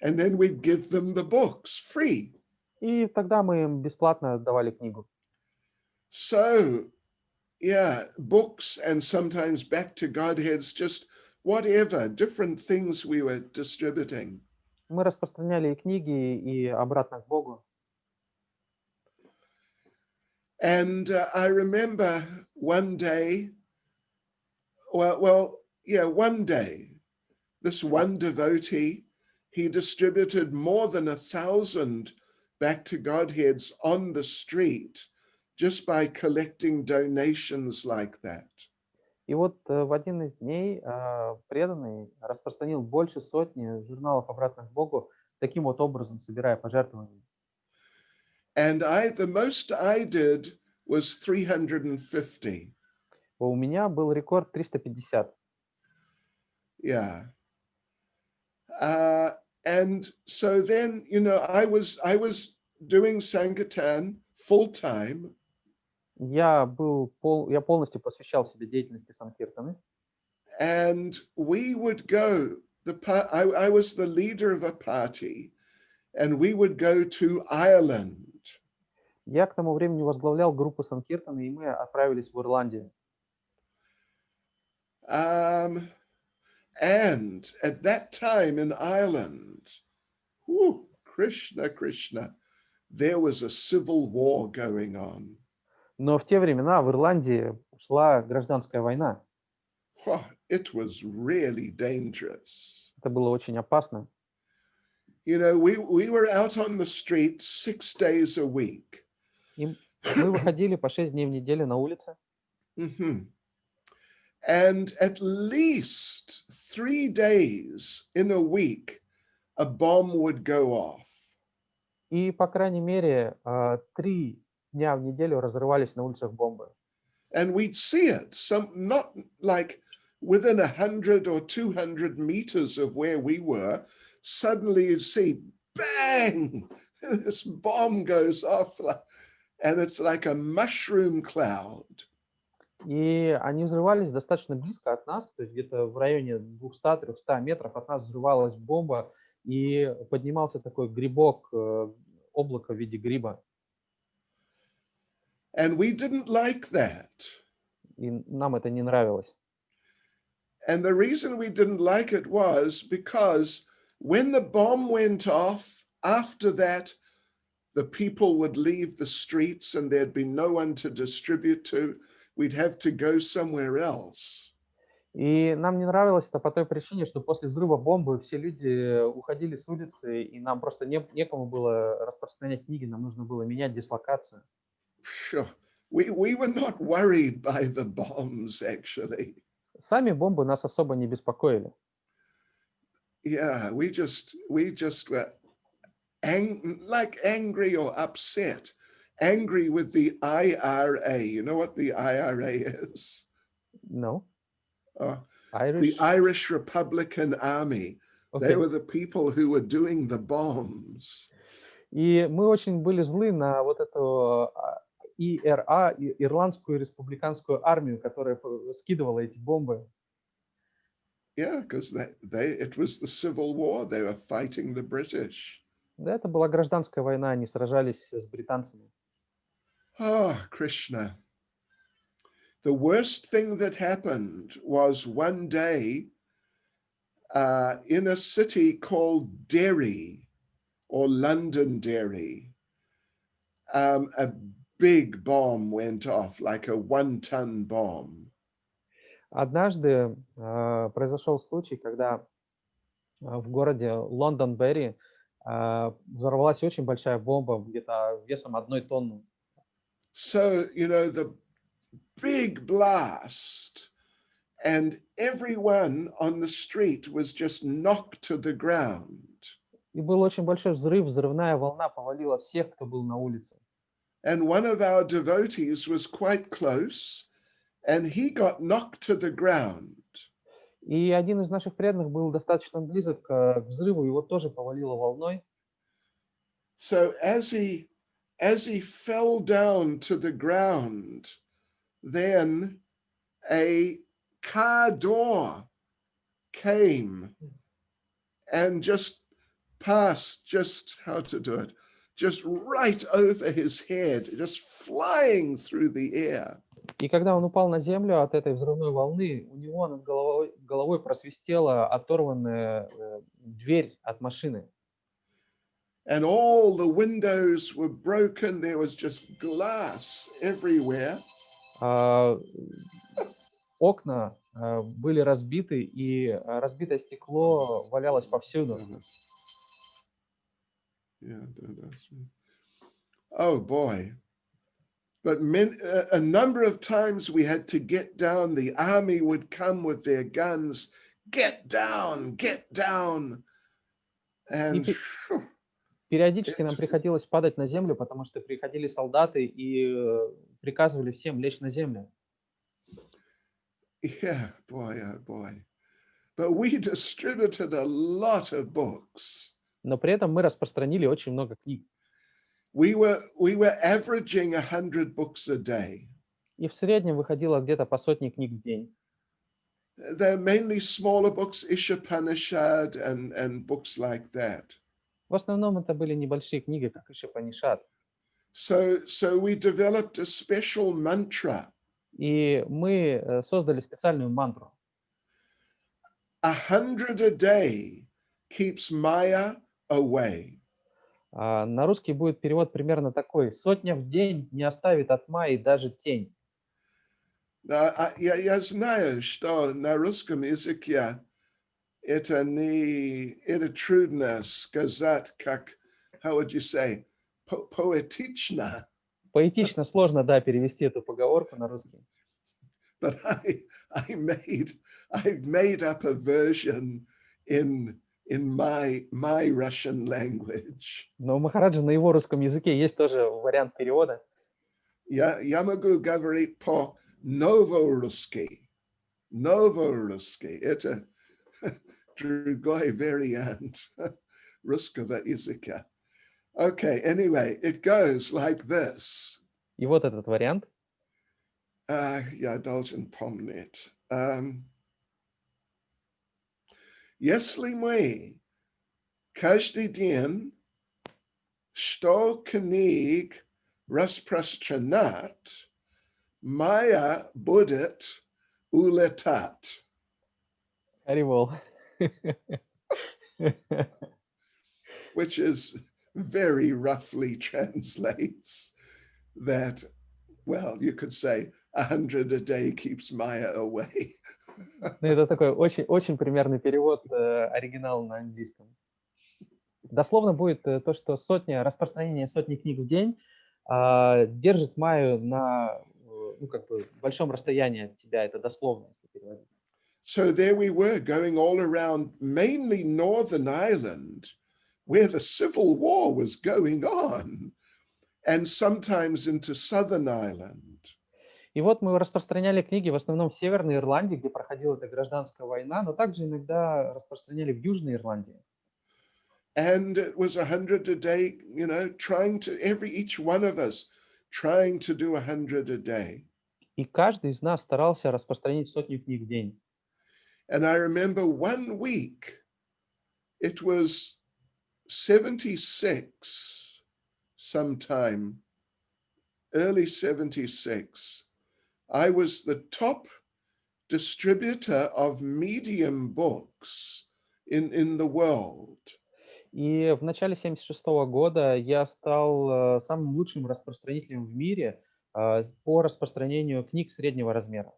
And then we'd give them the books free. И тогда мы им бесплатно давали книгу. So, yeah, books and sometimes back to Godheads, just whatever, different things we were distributing. Мы распространяли и книги, и обратно к Богу. And I remember one day, one day, this one devotee, he distributed more than 1,000 back to Godheads on the street just by collecting donations like that. И вот в один из дней преданный распространил больше сотни журналов обратно к Богу, таким вот образом собирая пожертвования. And the most I did was 350. У меня был рекорд 350. Yeah. And so then, I was doing Sankirtan full time. Я полностью посвящал себе деятельности Санкиртаны. And we would go, I was the leader of a party, and we would go to Ireland. Я к тому времени возглавлял группу Санкиртаны, и мы отправились в Ирландию. And at that time in Ireland, Krishna, there was a civil war going on. Но в те времена в Ирландии шла гражданская война. It was really dangerous. Это было очень опасно. We were out on the street 6 days a week. И мы выходили по 6 дней в неделю на улице. And at least 3 days in a week, a bomb would go off. И, по крайней мере, 3 дня в неделю разрывались на улицах бомбы. And we'd see it, not like within 100 or 200 meters of where we were, suddenly you'd see, bang, this bomb goes off, and it's like a mushroom cloud. И они взрывались достаточно близко от нас, то есть где-то в районе 200-300 метров от нас взрывалась бомба, и поднимался такой грибок, облако в виде гриба. And we didn't like that. И нам это не нравилось. And the reason we didn't like it was because when the bomb went off, after that, the people would leave the streets and there'd be no one to distribute to. We'd have to go somewhere else. И нам не нравилось это по той причине, что после взрыва бомбы все люди уходили с улицы, и нам просто некому было распространять книги, нам нужно было менять дислокацию. Sure. We were not worried by the bombs, actually. Сами бомбы нас особо не беспокоили. Yeah, we just were angry or upset. Angry with the IRA. You know what the IRA is? No. The Irish Republican Army. Okay. They were the people who were doing the bombs. И мы очень были злы на вот эту ИРА, Ирландскую республиканскую армию, которая скидывала эти бомбы. Yeah, because it was the Civil War. They were fighting the British. Да, это была гражданская война, они сражались с британцами. Oh, Krishna. The worst thing that happened was one day in a city called Derry, or Londonderry, a big bomb went off, like a 1-ton bomb. Однажды произошел случай, когда в городе Лондонберри взорвалась очень большая бомба, где-то весом 1 тонны. So, the big blast, and everyone on the street was just knocked to the ground. И был очень большой взрыв, взрывная волна повалила всех, кто был на улице. And one of our devotees was quite close, and he got knocked to the ground. И один из наших преданных был достаточно близок к взрыву, его тоже повалило волной. So as he fell down to the ground, then a car door came and just passed, just right over his head, just flying through the air. И когда он упал на землю от этой взрывной волны, у него над головой просвистела оторванная дверь от машины. And all the windows were broken. There was just glass everywhere. Окна были разбиты, и разбитое стекло валялось повсюду. Yeah, that's me. Oh boy. But a number of times we had to get down. The army would come with their guns. Get down, get down. And периодически нам приходилось падать на землю, потому что приходили солдаты и приказывали всем лечь на землю. Yeah, boy, oh boy. But we distributed a lot of books. Но при этом мы распространили очень много книг. We were averaging 100 books a day. И в среднем выходило где-то по 100 книг в день. They're mainly smaller books, Ishopanishad and books like that. В основном это были небольшие книги, как Ишопанишад. So we developed a special mantra. И мы создали специальную мантру. 100 a day keeps Maya away. На русский будет перевод примерно такой: 100 в день не оставит от Майи даже тень. Я знаю, что на русском языке это трудно сказать, как, how would you say, поэтично. Поэтично сложно, да, перевести эту поговорку на русский. But I've made up a version in my Russian language. Но у Махараджа на его русском языке есть тоже вариант перевода. Я могу говорить по-новорусски. Новорусский. Это другой вариант русского языка. Okay, anyway, it goes like this. И вот этот вариант. Я должен помнить. Если мы каждый день 100 книг распространять, Майя будет улетать. Харивол. Which is very roughly translates that, well, you could say 100 a day keeps Maya away. Это такой очень примерный перевод оригинала на английском. Дословно будет то, что распространение 100 книг в день держит Майю на большом расстоянии от тебя. Это дословно, если переводить. So there we were going all around, mainly Northern Ireland, where the civil war was going on, and sometimes into Southern Ireland. И вот мы распространяли книги в основном в Северной Ирландии, где проходила эта гражданская война, но также иногда распространяли в Южной Ирландии. And it was 100 a day, each one of us trying to do 100 a day. И каждый из нас старался распространить 100 книг в день. And I remember one week, it was 76 sometime, early 76. I was the top distributor of medium books in the world. И в начале 1976 года я стал самым лучшим распространителем в мире по распространению книг среднего размера.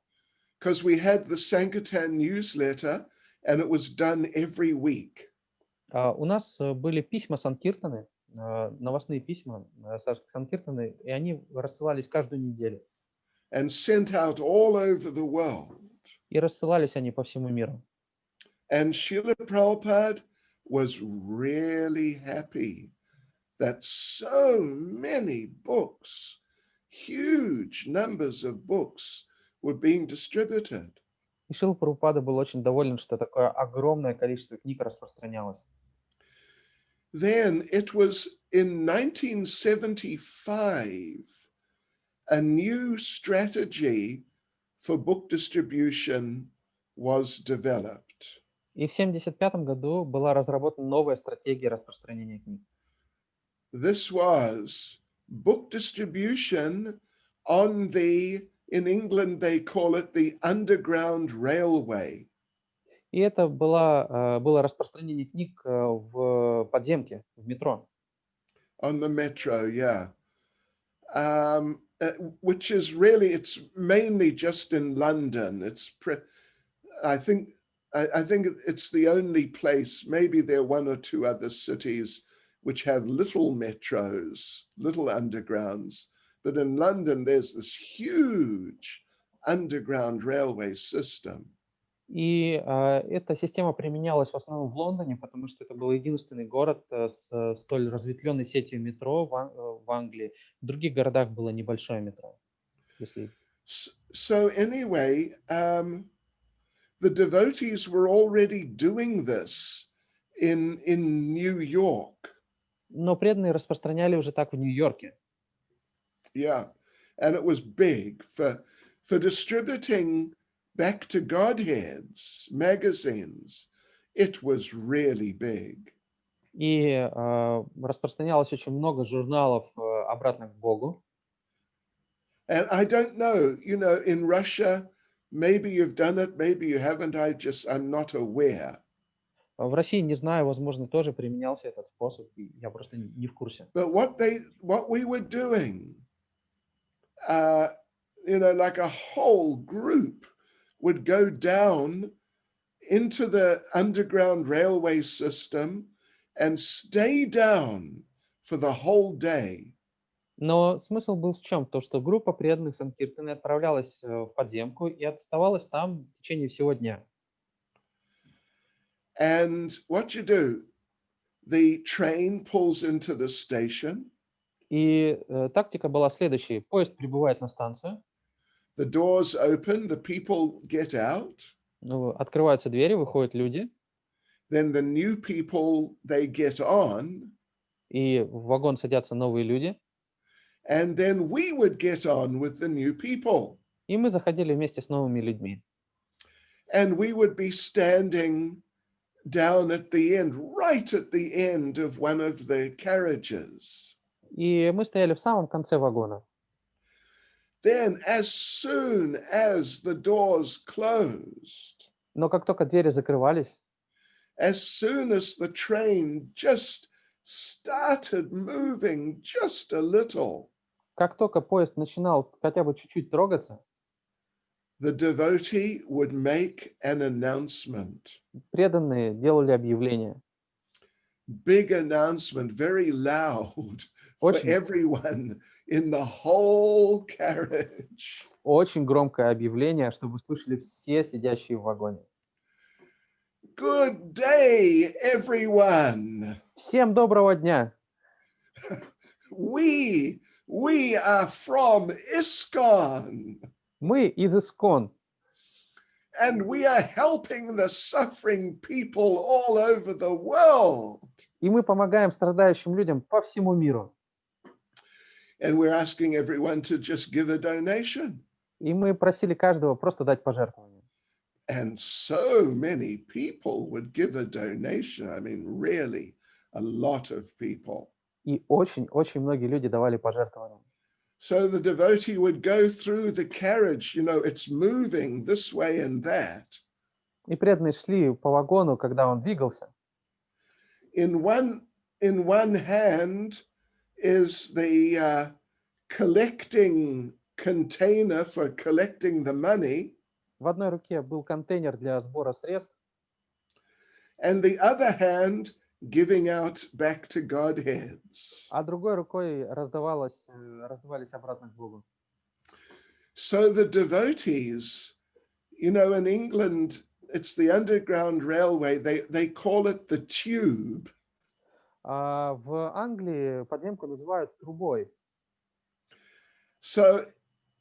Because we had the Sankirtan newsletter and it was done every week. У нас были письма Санкиртаны, новостные письма Санкиртаны, и они рассылались каждую неделю. And sent out all over the world. И рассылались они по всему миру. And Srila Prabhupada was really happy that so many books, huge numbers of books, were being distributed. И Шрила Прабхупада был очень доволен, что такое огромное количество книг распространялось. Then it was in 1975, a new strategy for book distribution was developed. И в 1975 году была разработана новая стратегия распространения книг. This was book distribution on the, in England they call it the underground railway. И это было распространение книг в подземке, в метро. On the metro, yeah. Which is really, it's mainly just in London. I think it's the only place, maybe there are one or two other cities which have little metros, little undergrounds. But in London, there's this huge underground railway system. И эта система применялась в основном в Лондоне, потому что это был единственный город с столь разветвленной сетью метро в Англии. В других городах было небольшое метро. So anyway, the devotees were already doing this in New York. Но преданные распространяли уже так в Нью-Йорке. Yeah, and it was big for distributing back to Godheads magazines. It was really big. И распространялось очень много журналов обратно к Богу. And I don't know, in Russia, maybe you've done it, maybe you haven't. I'm not aware. В России, не знаю, возможно, тоже применялся этот способ, и я просто не в курсе. But what we were doing, like a whole group would go down into the underground railway system and stay down for the whole day. Но смысл был в чем? То, что группа преданных Санкиртаны отправлялась в подземку и оставалась там в течение всего дня. And what you do, the train pulls into the station. И тактика была следующей. Поезд прибывает на станцию. The doors open, the people get out. Открываются двери, выходят люди. Then the new people, they get on. И в вагон садятся новые люди. And then we would get on with the new people. И мы заходили вместе с новыми людьми. And we would be standing down at the end, right at the end of one of the carriages. И мы стояли в самом конце вагона. Then, as soon as the doors closed, Но как только двери закрывались, as soon as the train just started moving just a little, как только поезд начинал хотя бы чуть-чуть трогаться, the devotee would make an announcement. преданные делали объявление. Big announcement, very loud for Очень, everyone in the whole carriage. очень громкое объявление, чтобы слышали все сидящие в вагоне. Good day, everyone. Всем доброго дня! We are from ISKCON. Мы из ИСКОН, and we are helping the suffering people all over the world. и мы помогаем страдающим людям по всему миру. And we're asking everyone to just give a donation. И мы просили каждого просто дать пожертвование. And so many people would give a donation. I mean, really, a lot of people. И очень-очень многие люди давали пожертвования. So the devotee would go through the carriage, it's moving this way and that. И преданные шли по вагону, когда он двигался. In one in one hand is the collecting container for collecting the money, В одной руке был контейнер для сбора средств, and the other hand giving out back to Godheads. а другой рукой раздавались обратно к Богу. So the devotees, you know, in England, it's the Underground Railway, they call it the tube. В Англии подземку называют трубой. So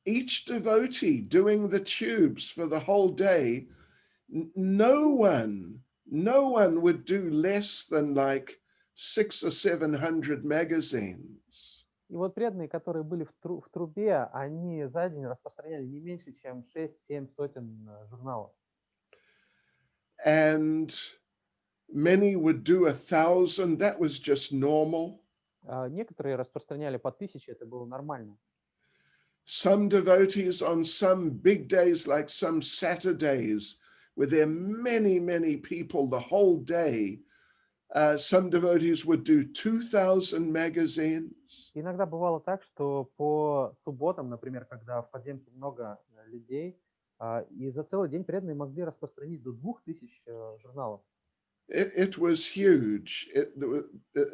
each devotee doing the tubes for the whole day, no one would do less than like 600 or 700 magazines. И вот преданные, которые были в трубе, они за день распространяли не меньше, чем 6-7 сотен журналов. And many would do 1,000. That was just normal. Некоторые распространяли по 1000, это было нормально. Some devotees on some big days, like some Saturdays, where there are many people the whole day, some devotees would do 2,000 magazines. Иногда бывало так, что по субботам, например, когда в подземке много людей, и за целый день преданные могли распространить до 2000 журналов. It was huge. It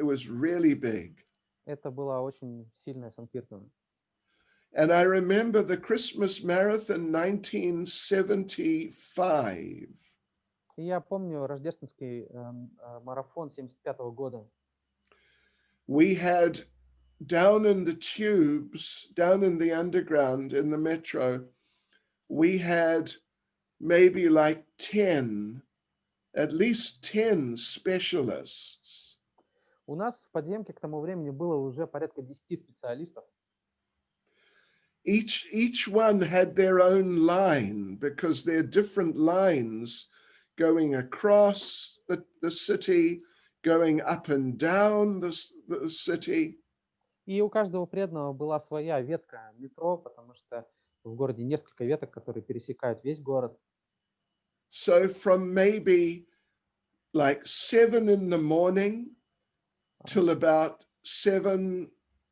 was really big. Это была очень сильная санкиртана. And I remember the Christmas marathon 1975. И я помню рождественский марафон 75 года. We had down in the tubes, down in the underground, in the metro, we had maybe like 10, at least 10 specialists. У нас в подземке к тому времени было уже порядка 10 специалистов. Each one had their own line because there are different lines going across the city, going up and down the city. И у каждого преданного была своя ветка метро, потому что в городе несколько веток, которые пересекают весь город. So from maybe like 7 in the morning till about 7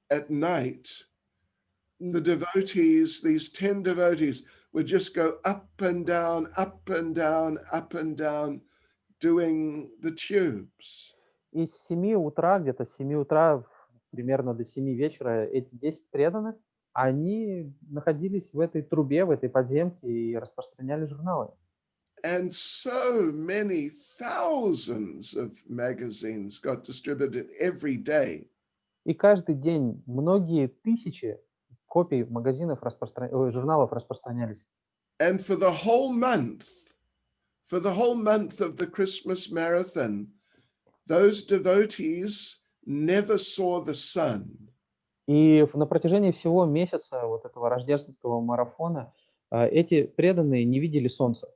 at night, the devotees, these 10 devotees, would just go up and down, up and down, up and down, doing the tubes. И с 7 утра, где-то с 7 утра примерно до 7 вечера эти 10 преданных, они находились в этой трубе, в этой подземке и распространяли журналы. And so many thousands of magazines got distributed every day. И каждый день многие тысячи копий магазинов журналов распространялись. And for the whole month of the Christmas marathon, those devotees never saw the sun. И на протяжении всего месяца вот этого рождественского марафона эти преданные не видели солнца.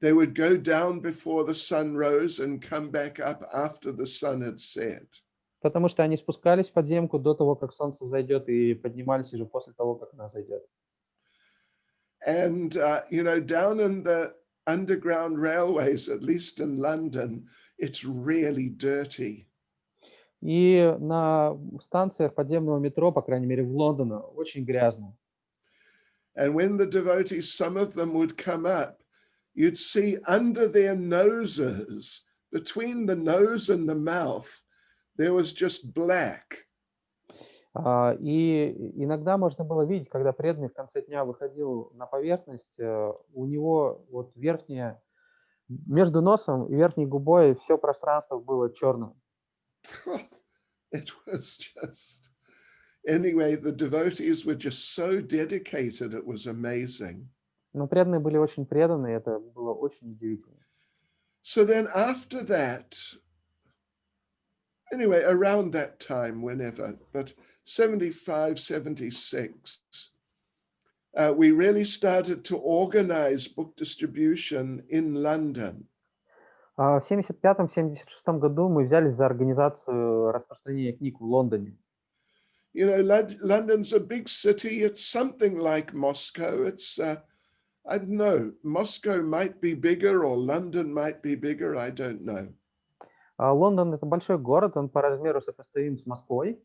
They would go down before the sun rose and come back up after the sun had set. Потому что они спускались в подземку до того, как солнце взойдет, и поднимались уже после того, как оно зайдет. And, you know, down in the underground railways, at least in London, it's really dirty. И на станциях подземного метро, по крайней мере в Лондоне, очень грязно. And when the devotees, some of them would come up, you'd see under their noses, between the nose and the mouth, there was just black. И иногда можно было видеть, когда преданный в конце дня выходил на поверхность, у него вот верхняя, между носом и верхней губой все пространство было черным. It was just, anyway, the devotees were just so dedicated, it was amazing. Но преданные были очень преданы, это было очень удивительно. So then after that, anyway, around that time, whenever, but 75, 76, we really started to organize book distribution in London. В 75-76 году мы взялись за организацию распространения книг в Лондоне. You know, London's a big city. It's something like Moscow. It's, I don't know, Moscow might be bigger or London might be bigger. I don't know. Лондон — это большой город, он по размеру сопоставим с Москвой.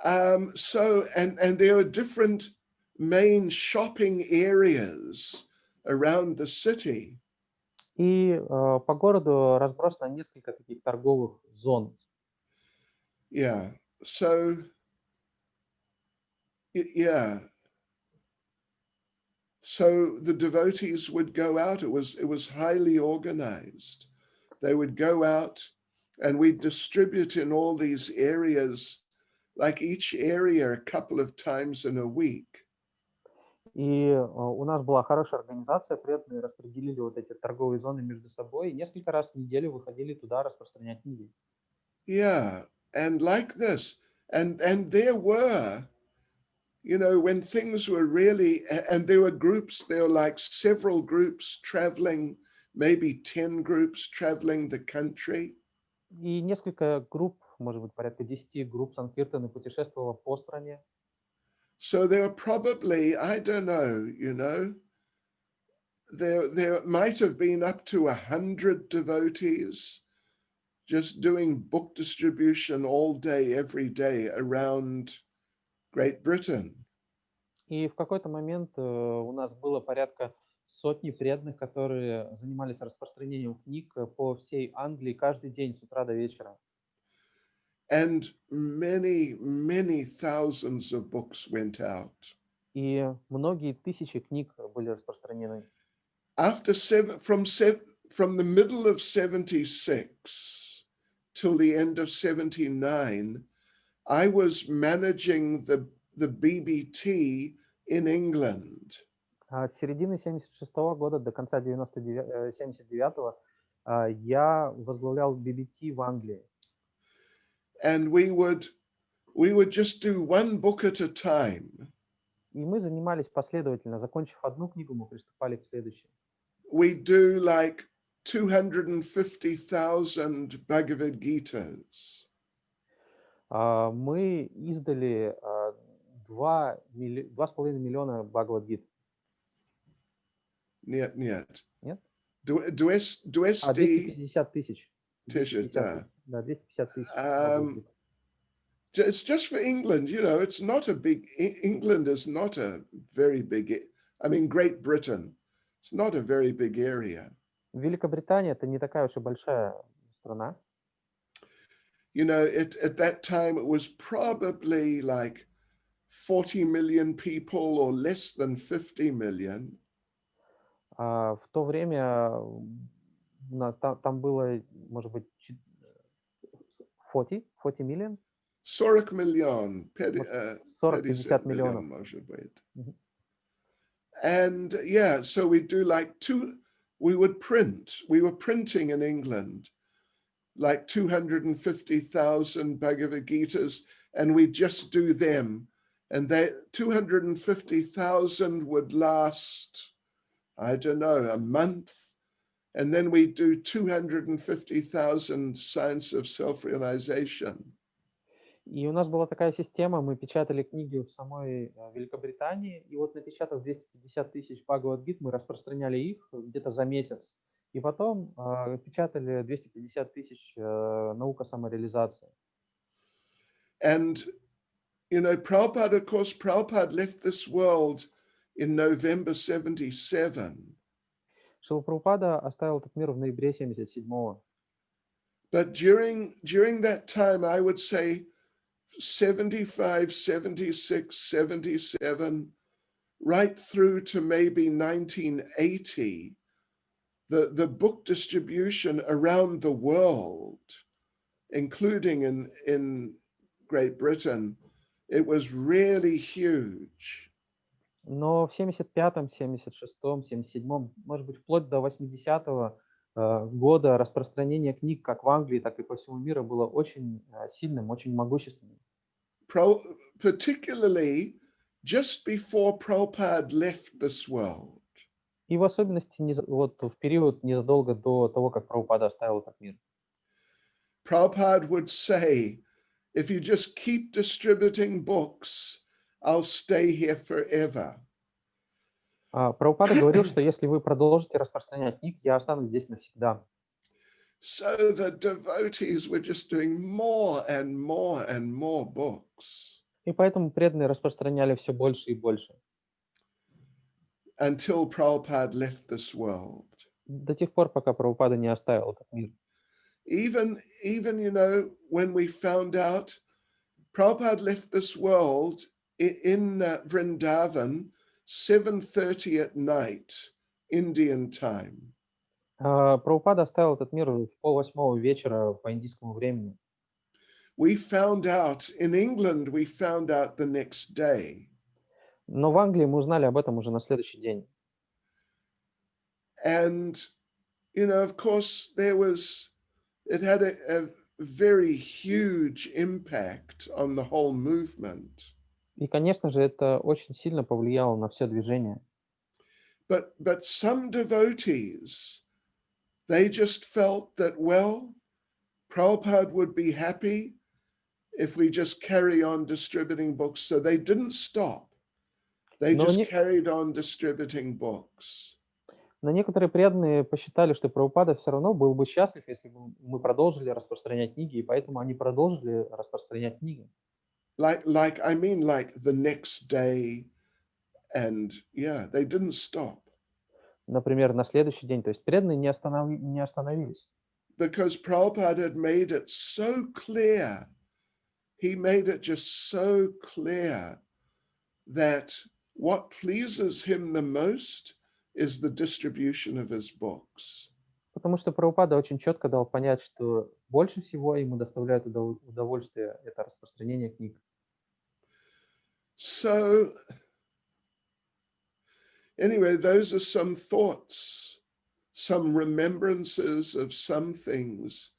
And there are different main shopping areas around the city. И по городу разбросано несколько таких торговых зон. Yeah. So, yeah. So the devotees would go out. It was highly organized. They would go out, and we'd distribute in all these areas, like each area a couple of times in a week. И у нас была хорошая организация, преданные распределили вот эти торговые зоны между собой, и несколько раз в неделю выходили туда распространять книги. Yeah, and like this, and there were, you know, when things were really, and there were groups, there were like several groups traveling, maybe 10 groups traveling the country. И несколько групп, может быть, порядка 10 групп Санкиртаны путешествовало по стране. So there were probably, I don't know, you know, there might have been up to 100 devotees just doing book distribution all day, every day around Great Britain. И в какой-то момент у нас было порядка сотни преданных, которые занимались распространением книг по всей Англии каждый день с утра до вечера. And many thousands of books went out. И многие тысячи книг были распространены. From the middle of 76 till the end of 79, I was managing the BBT in England. С середины 76 года до конца 79-го я возглавлял BBT в Англии. And we would just do one book at a time. И мы занимались последовательно. Закончив одну книгу, мы приступали к следующей. We do like 250,000 Bhagavad Gitas. Мы издали 2,5 миллиона Бхагавад-гит. Нет. Нет? 250 250 тысяч. да. Да, 250 тысяч. It's just for England, you know, it's not a big, England is not a very big, I mean, Great Britain, it's not a very big area. Великобритания — это не такая уж и большая страна. You know, at that time, it was probably like 40 million people or less than 50 million. В то время там было, может быть, 40 million? 40 миллион, 40-50 миллионов. может быть. And yeah, so we do like we were printing in England like 250,000 Bhagavad Gitas, and we just do them. And that 250,000 would last, I don't know, a month. And then we do 250,000 signs of self-realization. И у нас была такая система, мы печатали книги в самой Великобритании, и вот напечатав 250 тысяч Бхагавад-гит, мы распространяли их где-то за месяц. И потом печатали 250 тысяч наука самореализации. And, you know, Prabhupada, of course, Prabhupada left this world in November 77. Шрила Прабхупада оставил этот мир в ноябре 77-го. But during that time, I would say 75, 76, 77, right through to maybe 1980, the book distribution around the world, including in Great Britain, it was really huge. Но в 75-м, 76-м, 77-м, может быть, вплоть до 80-го года распространение книг как в Англии, так и по всему миру было очень сильным, очень могущественным. Particularly just before Prabhupada left this world. И в особенности вот в период незадолго до того, как Прабхупада оставил этот мир. Prabhupada would say, if you just keep distributing books, I'll stay here forever. Прабхупада говорил, что если вы продолжите распространять книги, я останусь здесь навсегда. So the devotees were just doing more and more and more books И поэтому преданные распространяли все больше и больше. until Prabhupada left this world. До тех пор, пока Прабхупада не оставил этот мир. Even, you know, when we found out Prabhupada left this world in Vrindavan, 7:30 at night, Indian time. Прабхупада оставил этот мир в 7:30 вечера по индийскому времени. We found out, in England, we found out the next day. Но в Англии мы узнали об этом уже на следующий день. And, you know, of course, it had a very huge impact on the whole movement. И, конечно же, это очень сильно повлияло на все движение. But some devotees, they just felt that, well, Prabhupada would be happy if we just carry on distributing books. So they didn't stop. They just carried on distributing books. Но некоторые преданные посчитали, что Прабхупада все равно был бы счастлив, если бы мы продолжили распространять книги, и поэтому они продолжили распространять книги. Like the next day, and yeah, they didn't stop. Например, на следующий день, то есть преданные не остановились. Because Prabhupada had made it so clear, he made it just so clear that what pleases him the most is the distribution of his books. Потому что Прабхупада очень четко дал понять, что больше всего ему доставляет удовольствие это распространение книг. So, anyway, those are some thoughts, some remembrances of some things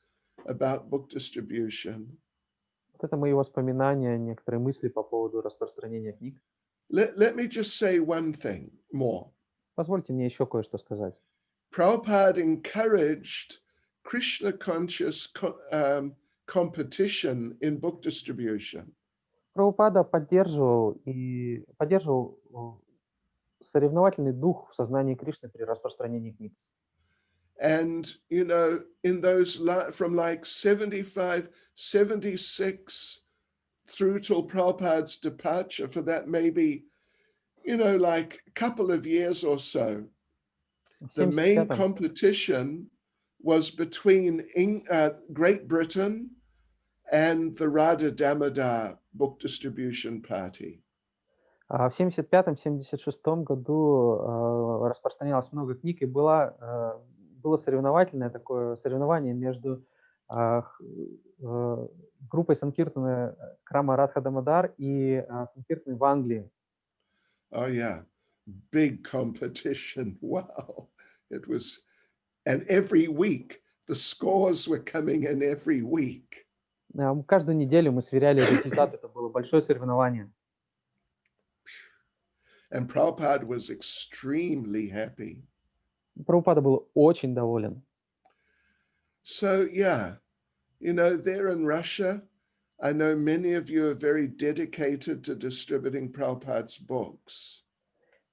about book distribution. Вот это мои воспоминания, некоторые мысли по поводу распространения книг. Let me just say one thing more. Позвольте мне еще кое-что сказать. Prabhupada encouraged Krishna conscious competition in book distribution. Прабхупада поддерживал соревновательный дух в сознании Кришны при распространении книг. And, you know, in those from like 75, 76 through till Prabhupada's departure, for that maybe, you know, like a couple of years or so, the main competition was between Great Britain and the Radha Damodar book distribution party. В 75-76 году распространялось много книг, и было соревновательное такое соревнование между группой Санкиртаны храма Радха Дамодар и Санкиртаны в Англии. Oh yeah, big competition. Wow. It was, and every week the scores were coming in every week. Каждую неделю мы сверяли результаты, это было большое соревнование. And Prabhupada was extremely happy. Прабхупада был очень доволен. So yeah, you know, there in Russia, I know many of you are very dedicated to distributing Prabhupada's books.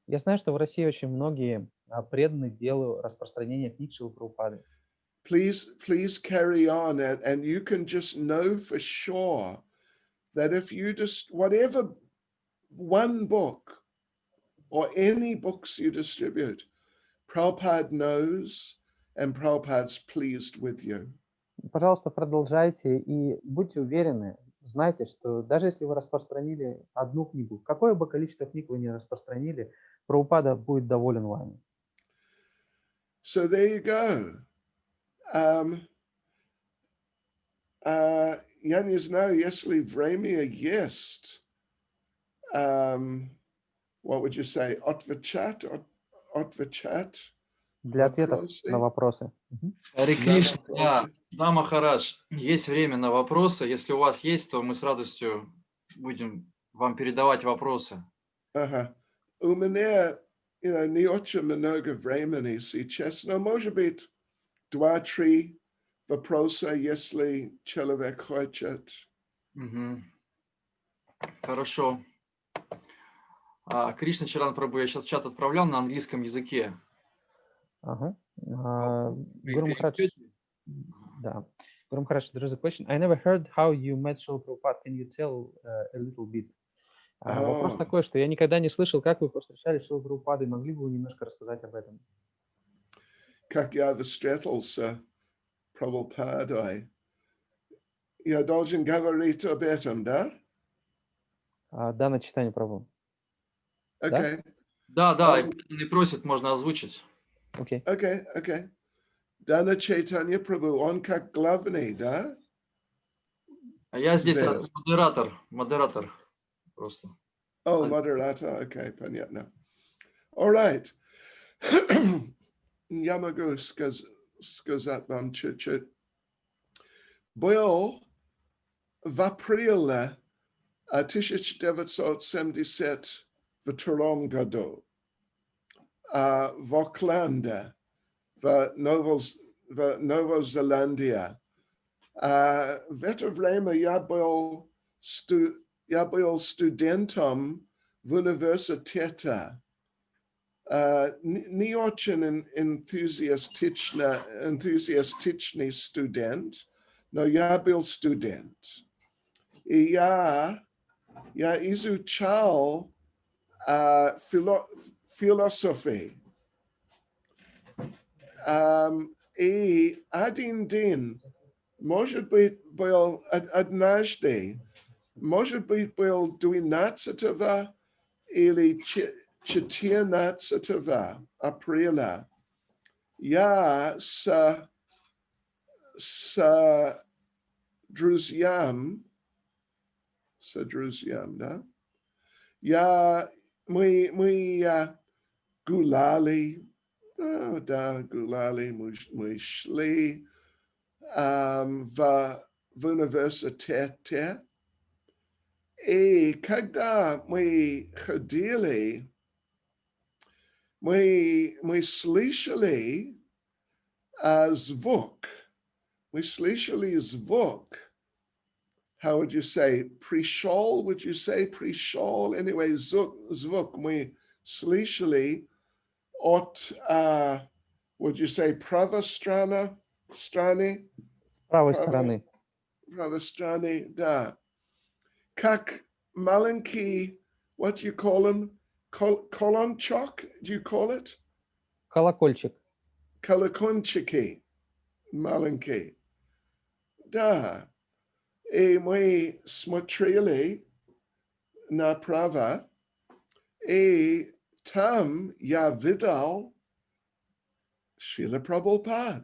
Я знаю, что в России очень многие преданы делу распространения книг Шрилы Прабхупады. Please carry on, and you can just know for sure that if you just, whatever one book or any books you distribute, Prabhupada knows and Prabhupada's pleased with you. Пожалуйста, продолжайте и будьте уверены, знайте, что даже если вы распространили одну книгу, какое бы количество книг вы не распространили, Прабхупада будет доволен вами. So there you go. Я не знаю, если время есть, what would you say, отвечать? Для ответов на вопросы. Харе Кришна, да, Махарадж, есть время на вопросы. Если у вас есть, то мы с радостью будем вам передавать вопросы. У меня, you know, не очень много времени сейчас, но может быть 2-3 вопроса, если человек хочет. Хорошо. Кришна Чаран Прабху, я сейчас в чат отправлял на английском языке. Гуру Махарадж, Да. Гуру Махарадж, there is a question. I never heard how you met Шрила Прабхупад. Can you tell a little bit? Вопрос Oh, такой, что я никогда не слышал, как вы повстречали Шрилу Прабхупады. Могли бы вы немножко рассказать об этом? как я встретился Прабхупадой. Я должен говорить об этом, да? Да, на читание Прабху. Окей, Да, Он- и просит, можно озвучить. Окей. окей. Дана Чайтанья Прабху, он как главный, да? А я здесь Здесь. модератор просто. О, модератор, окей, понятно. All right. Я могу сказать вам чуть-чуть. Был в апреле 1972 году в Окленде, в Новой Зеландии. В это время я был студентом в университете. Не очень энтузиастичный студент, но я был студент. И я изучал философию. И один день, может быть, был однажды, может быть, был 12 или 14 апреля, я с друзьям, да? Мы гуляли, мы шли в университете. И когда мы ходили, мы слышали звук. Мы слышали звук. How would you say? Пришел? Would you say пришел? Anyway, звук мы слышали от, would you say, правой стороны? С правой стороны. Правой стороны, да. Как маленький, what do you call him? Колончик, do you call it? Колокольчик. Колокольчики, маленький. Да. И мы смотрели направо, и там я видел Шрила Прабхупад.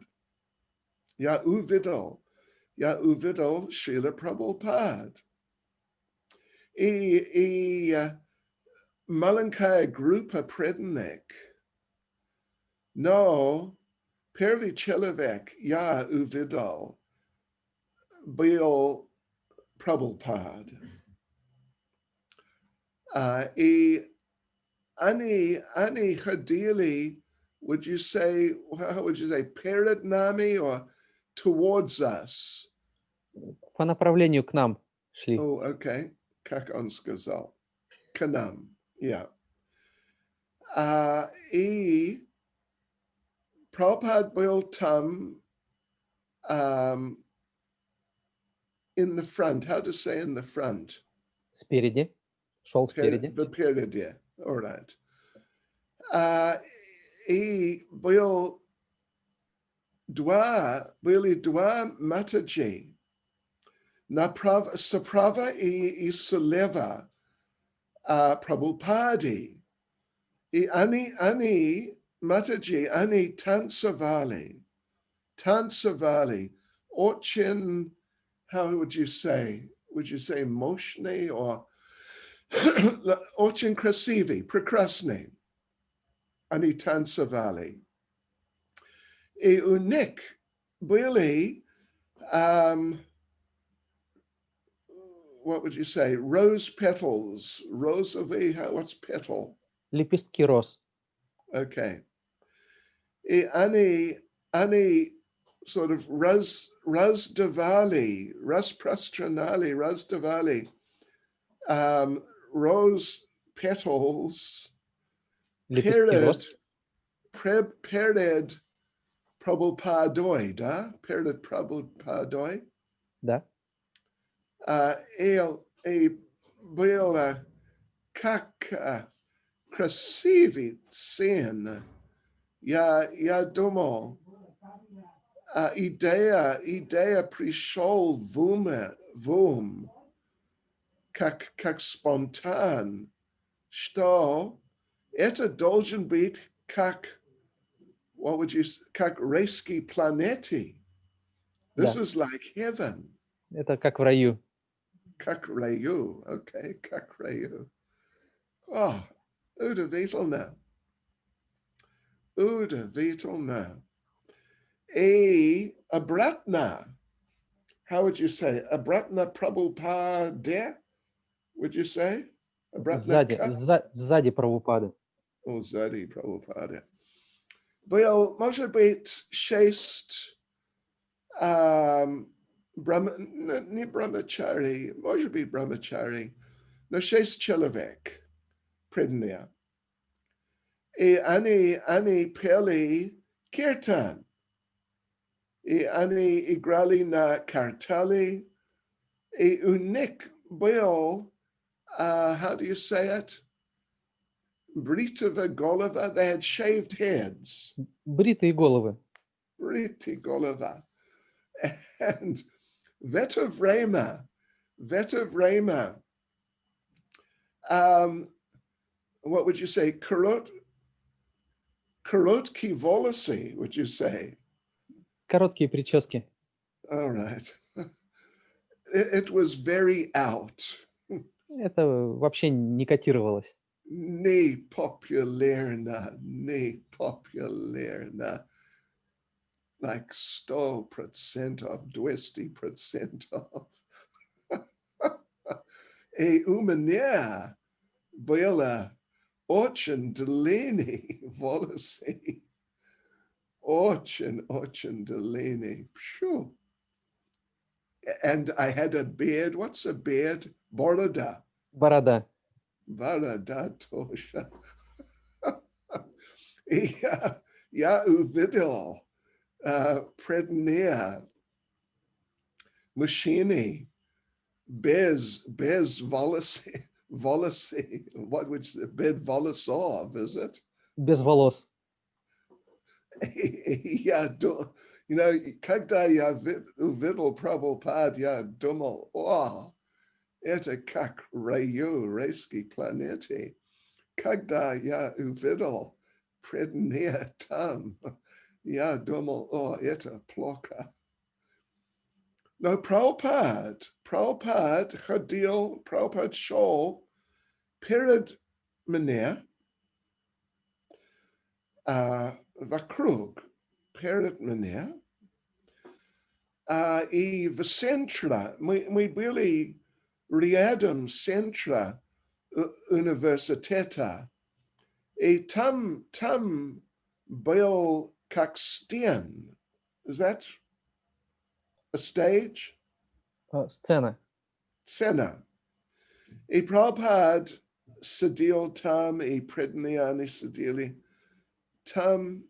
Я увидел Шрила Прабхупад. И маленькая группа преданных. Но первый человек я увидел был Prabhupada. И они ходили, would you say, how would you say, перед нами or towards us? По направлению к нам шли. Oh, okay. Как он сказал? К нам, yeah. И Prabhupada был там in the front. How to say in the front? Спереди. Шел спереди. Впереди. All right. И были два матаджи. Справа и слева Прабхупады. И они матаджи, они танцевали. Очень, how would you say? Would you say мощный or очень красивый, прекрасный. Они танцевали. И у них были, what would you say, rose petals, розовый, what's petal? Лепестки роз. Okay. И они sort of распространяли, rose petals Лепестки роз. перед Prabhupadoi, да? Перед Prabhupadoi. Да. И было как красивый сын. Я думал, идея пришел в ум, как спонтан, что это должен быть как, как райские планеты. This Да. is like heaven. Это как в раю. Как раю, okay, как раю. Oh, удивительно. Удивительно. И обратно. How would you say? Обратно Прабхупаде? Would you say? Обратно Сзади Прабхупады. О, сзади Прабхупады. Был, может быть, 6 не брамачари, может быть, брамачари, но 6 человек преданные. И они пели киртан. И они играли на картали. И у них был, how do you say it? Бритва голова. They had shaved heads. Бритые головы. Бритые голова. And в это время, what would you say? Короткие волосы, would you say? Короткие прически. All right. It was very out. Это вообще не котировалось. Не популярно. Like 100% off, 200% off. И у меня было очень длинные волосы. Очень длинные. And I had a beard. What's a beard? Boroda. Борода. Борода тоже. И я увидел преданные мужчины без волосы. What would you say? Без волосов, is it? Без волос. Я когда я увидел Прабхупад, я думал, это как райские планеты. Когда я увидел преданные там, я думал, это плохо. Но Прабхупад шел перед меня, вокруг перед меня, и в центре, мы были рядом с центром университета, и там был как стен. Is that a stage? Сцена. Сцена. И Прабхупад сидел там, и преданные они сидели там,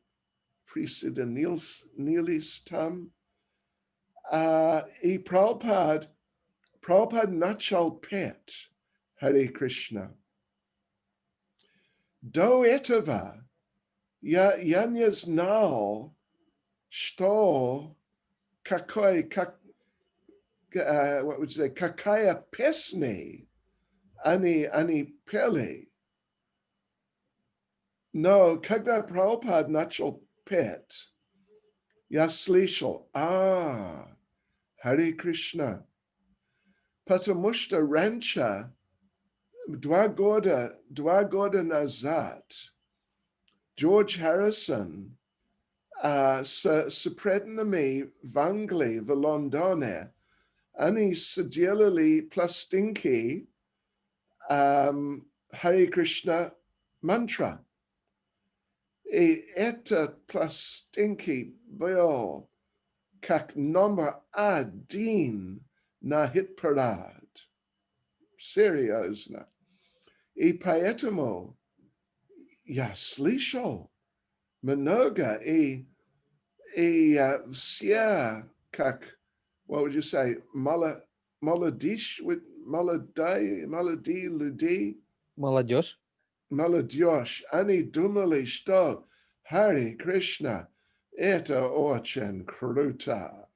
присоединились там. И Прабхупад начал петь Харе Кришна. До этого я не знал, что какая песня они пели. Но когда Прабхупад начал петь, я слышал, Харе Кришна. Потому что раньше, 2 года назад, Джордж Харрисон с преданными в Англии, в Лондоне, они сделали пластинки Харе Кришна мантра. И этот пластинки был как номер 1 на хит-парад. Серьезно. И поэтому я слышал много. И И все, как, what would you say, молодежь, молодые люди, Молодежь. молодежь, они думали, что Хари Кришна это очень круто,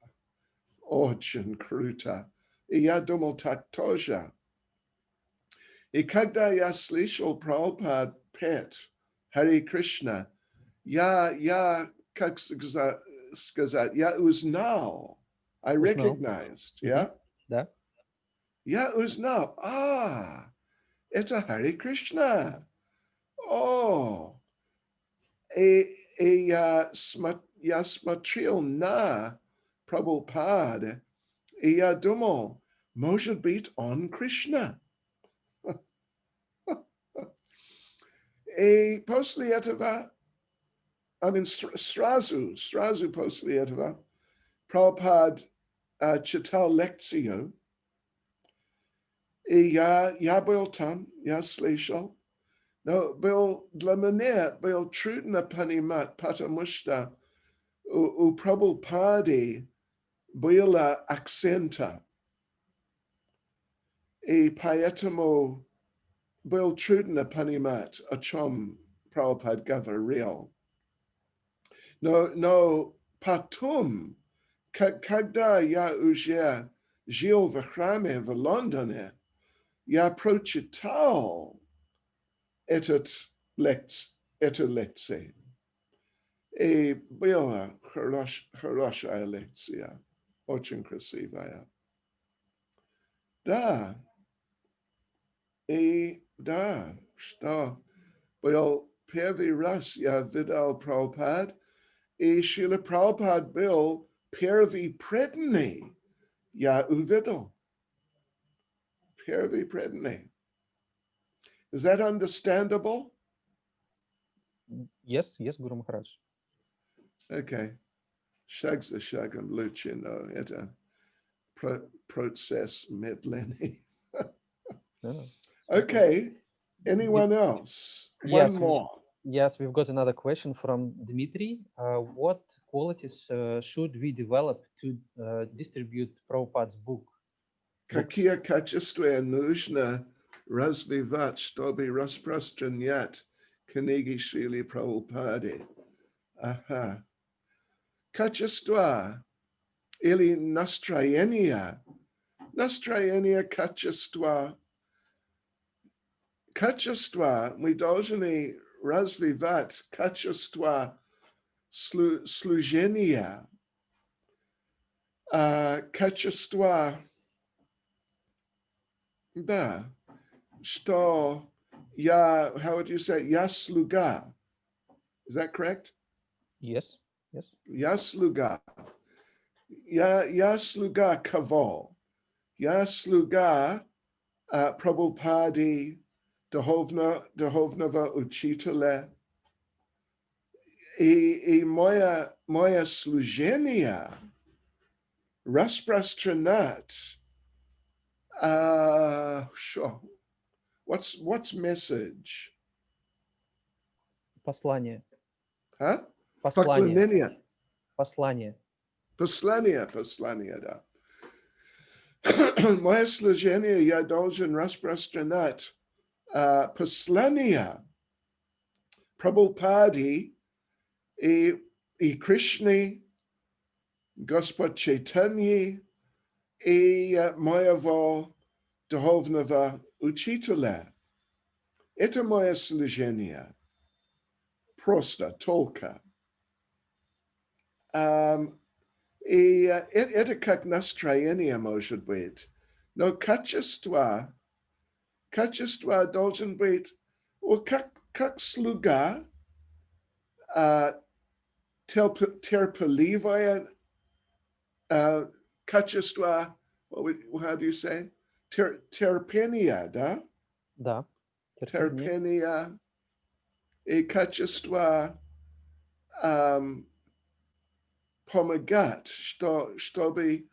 очень круто. И я думал так тоже. И когда я слышал Прабхупад петь Хари Кришна, я, как сказать, я узнал, I Узнал. recognized, yeah? Да. Я узнал, это Хари Кришна. О, и я смотрел на Прабхупада, и я думал, может быть, он Кришна. И после этого, сразу после этого, Прабхупад читал лекцию, и я был там, я слышал, но для меня было трудно понимать, потому что у Прабхупады было акцента, и поэтому было трудно понимать, о чем Прабхупад говорил. Но потом, когда я уже жил в храме в Лондоне, я прочитал эту лекцию. И была хорошая лекция, очень красивая. Да, и да, что был первый раз я видел Прабхупад, и Шрила Прабхупад был первый преданный, я увидел. Первый преданный. Is that understandable? Yes, Guru Maharaj. Okay. Шаг за шагом лучше, но это процесс медленный. Okay. Anyone else? Yes, One more. Yes, we've got another question from Dmitry. What qualities should we develop to distribute Prabhupada's book? Какие качества нужно развивать, чтобы распространять книги Шрилы Прабхупады? Ага. Качества или настроение. Настроение, качества. Качества мы должны развивать качества служения. Качества, да, что я, how would you say, я слуга. Is that correct? Yes, yes. Я слуга. Я слуга кого? Я слуга Прабхупады, духовного учителя. И мое служение распространять. Sure. What's message? Послание. Huh? Послание. Поклонение. Послание. Послание, да. Мое служение я должен распространять послание Прабхупады и Кришны, Господь Чайтаньи и моего духовного учителя. Это мое служение. Просто, только. И это как настроение может быть. Но качество должен быть, как слуга, терпеливое качество, how do you say? Терпение, да? Да. Терпение и качество помогать, чтобы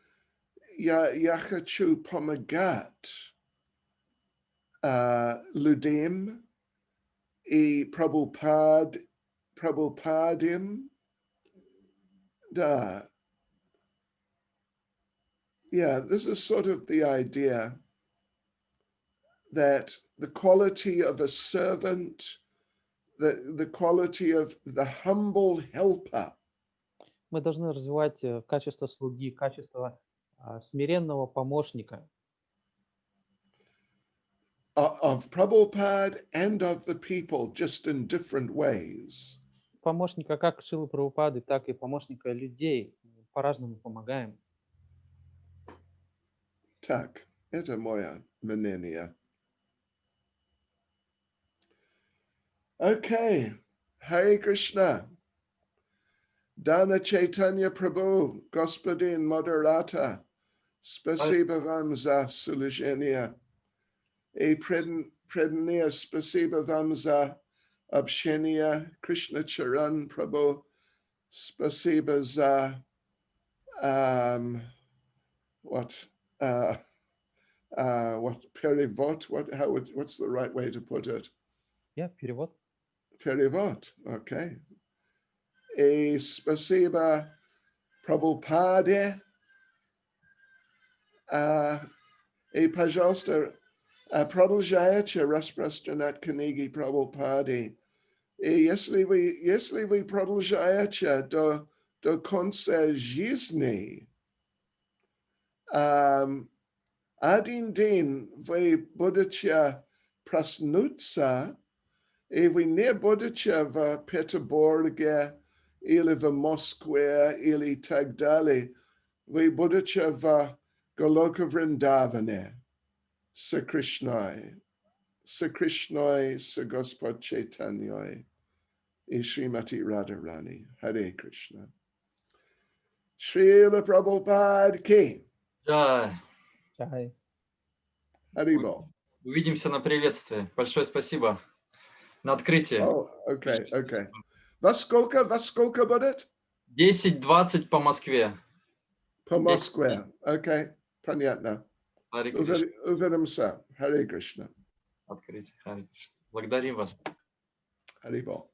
я хочу помогать людям и Прабхупадам, yeah, this is sort of the idea that the quality of a servant, the quality of the humble helper, Мы должны развивать качество слуги, качество смиренного помощника of Prabhupada and of the people, just in different ways. помощника как Шрилы Прабхупады, так и помощника людей. По-разному помогаем. Так, это мое мнение. Okay, Hare Krishna. Dana Chaitanya Prabhu, Господин Модерата, спасибо вам за служение. И преданные спасибо вам за общение. Кришна Чаран Прабhu, спасибо за what перевод? What's the right way to put it? Yeah, перевод. Перевод, okay. И спасибо Прабхупаде. И, пожалуйста, продолжайте распространять книги Прабхупады. И если вы продолжаете до конца жизни, один день вы будете проснуться, и вы не будете в Петербурге или в Москве или так далее. Вы будете в Голока Вриндаване с Кришной, с Господь Чайтаньей и Шримати Радharani. Харе Кришна. Шрила Прабхупад ки. Да. Чай. Харибол. Увидимся на приветствии. Большое спасибо. На открытие. Окей. Во сколько будет? 10:20 по Москве. По Москве. Окей, понятно. Харе Кришна. Увидимся. Харе Кришна. Открытие. Харе Кришна. Благодарим вас. Харибол.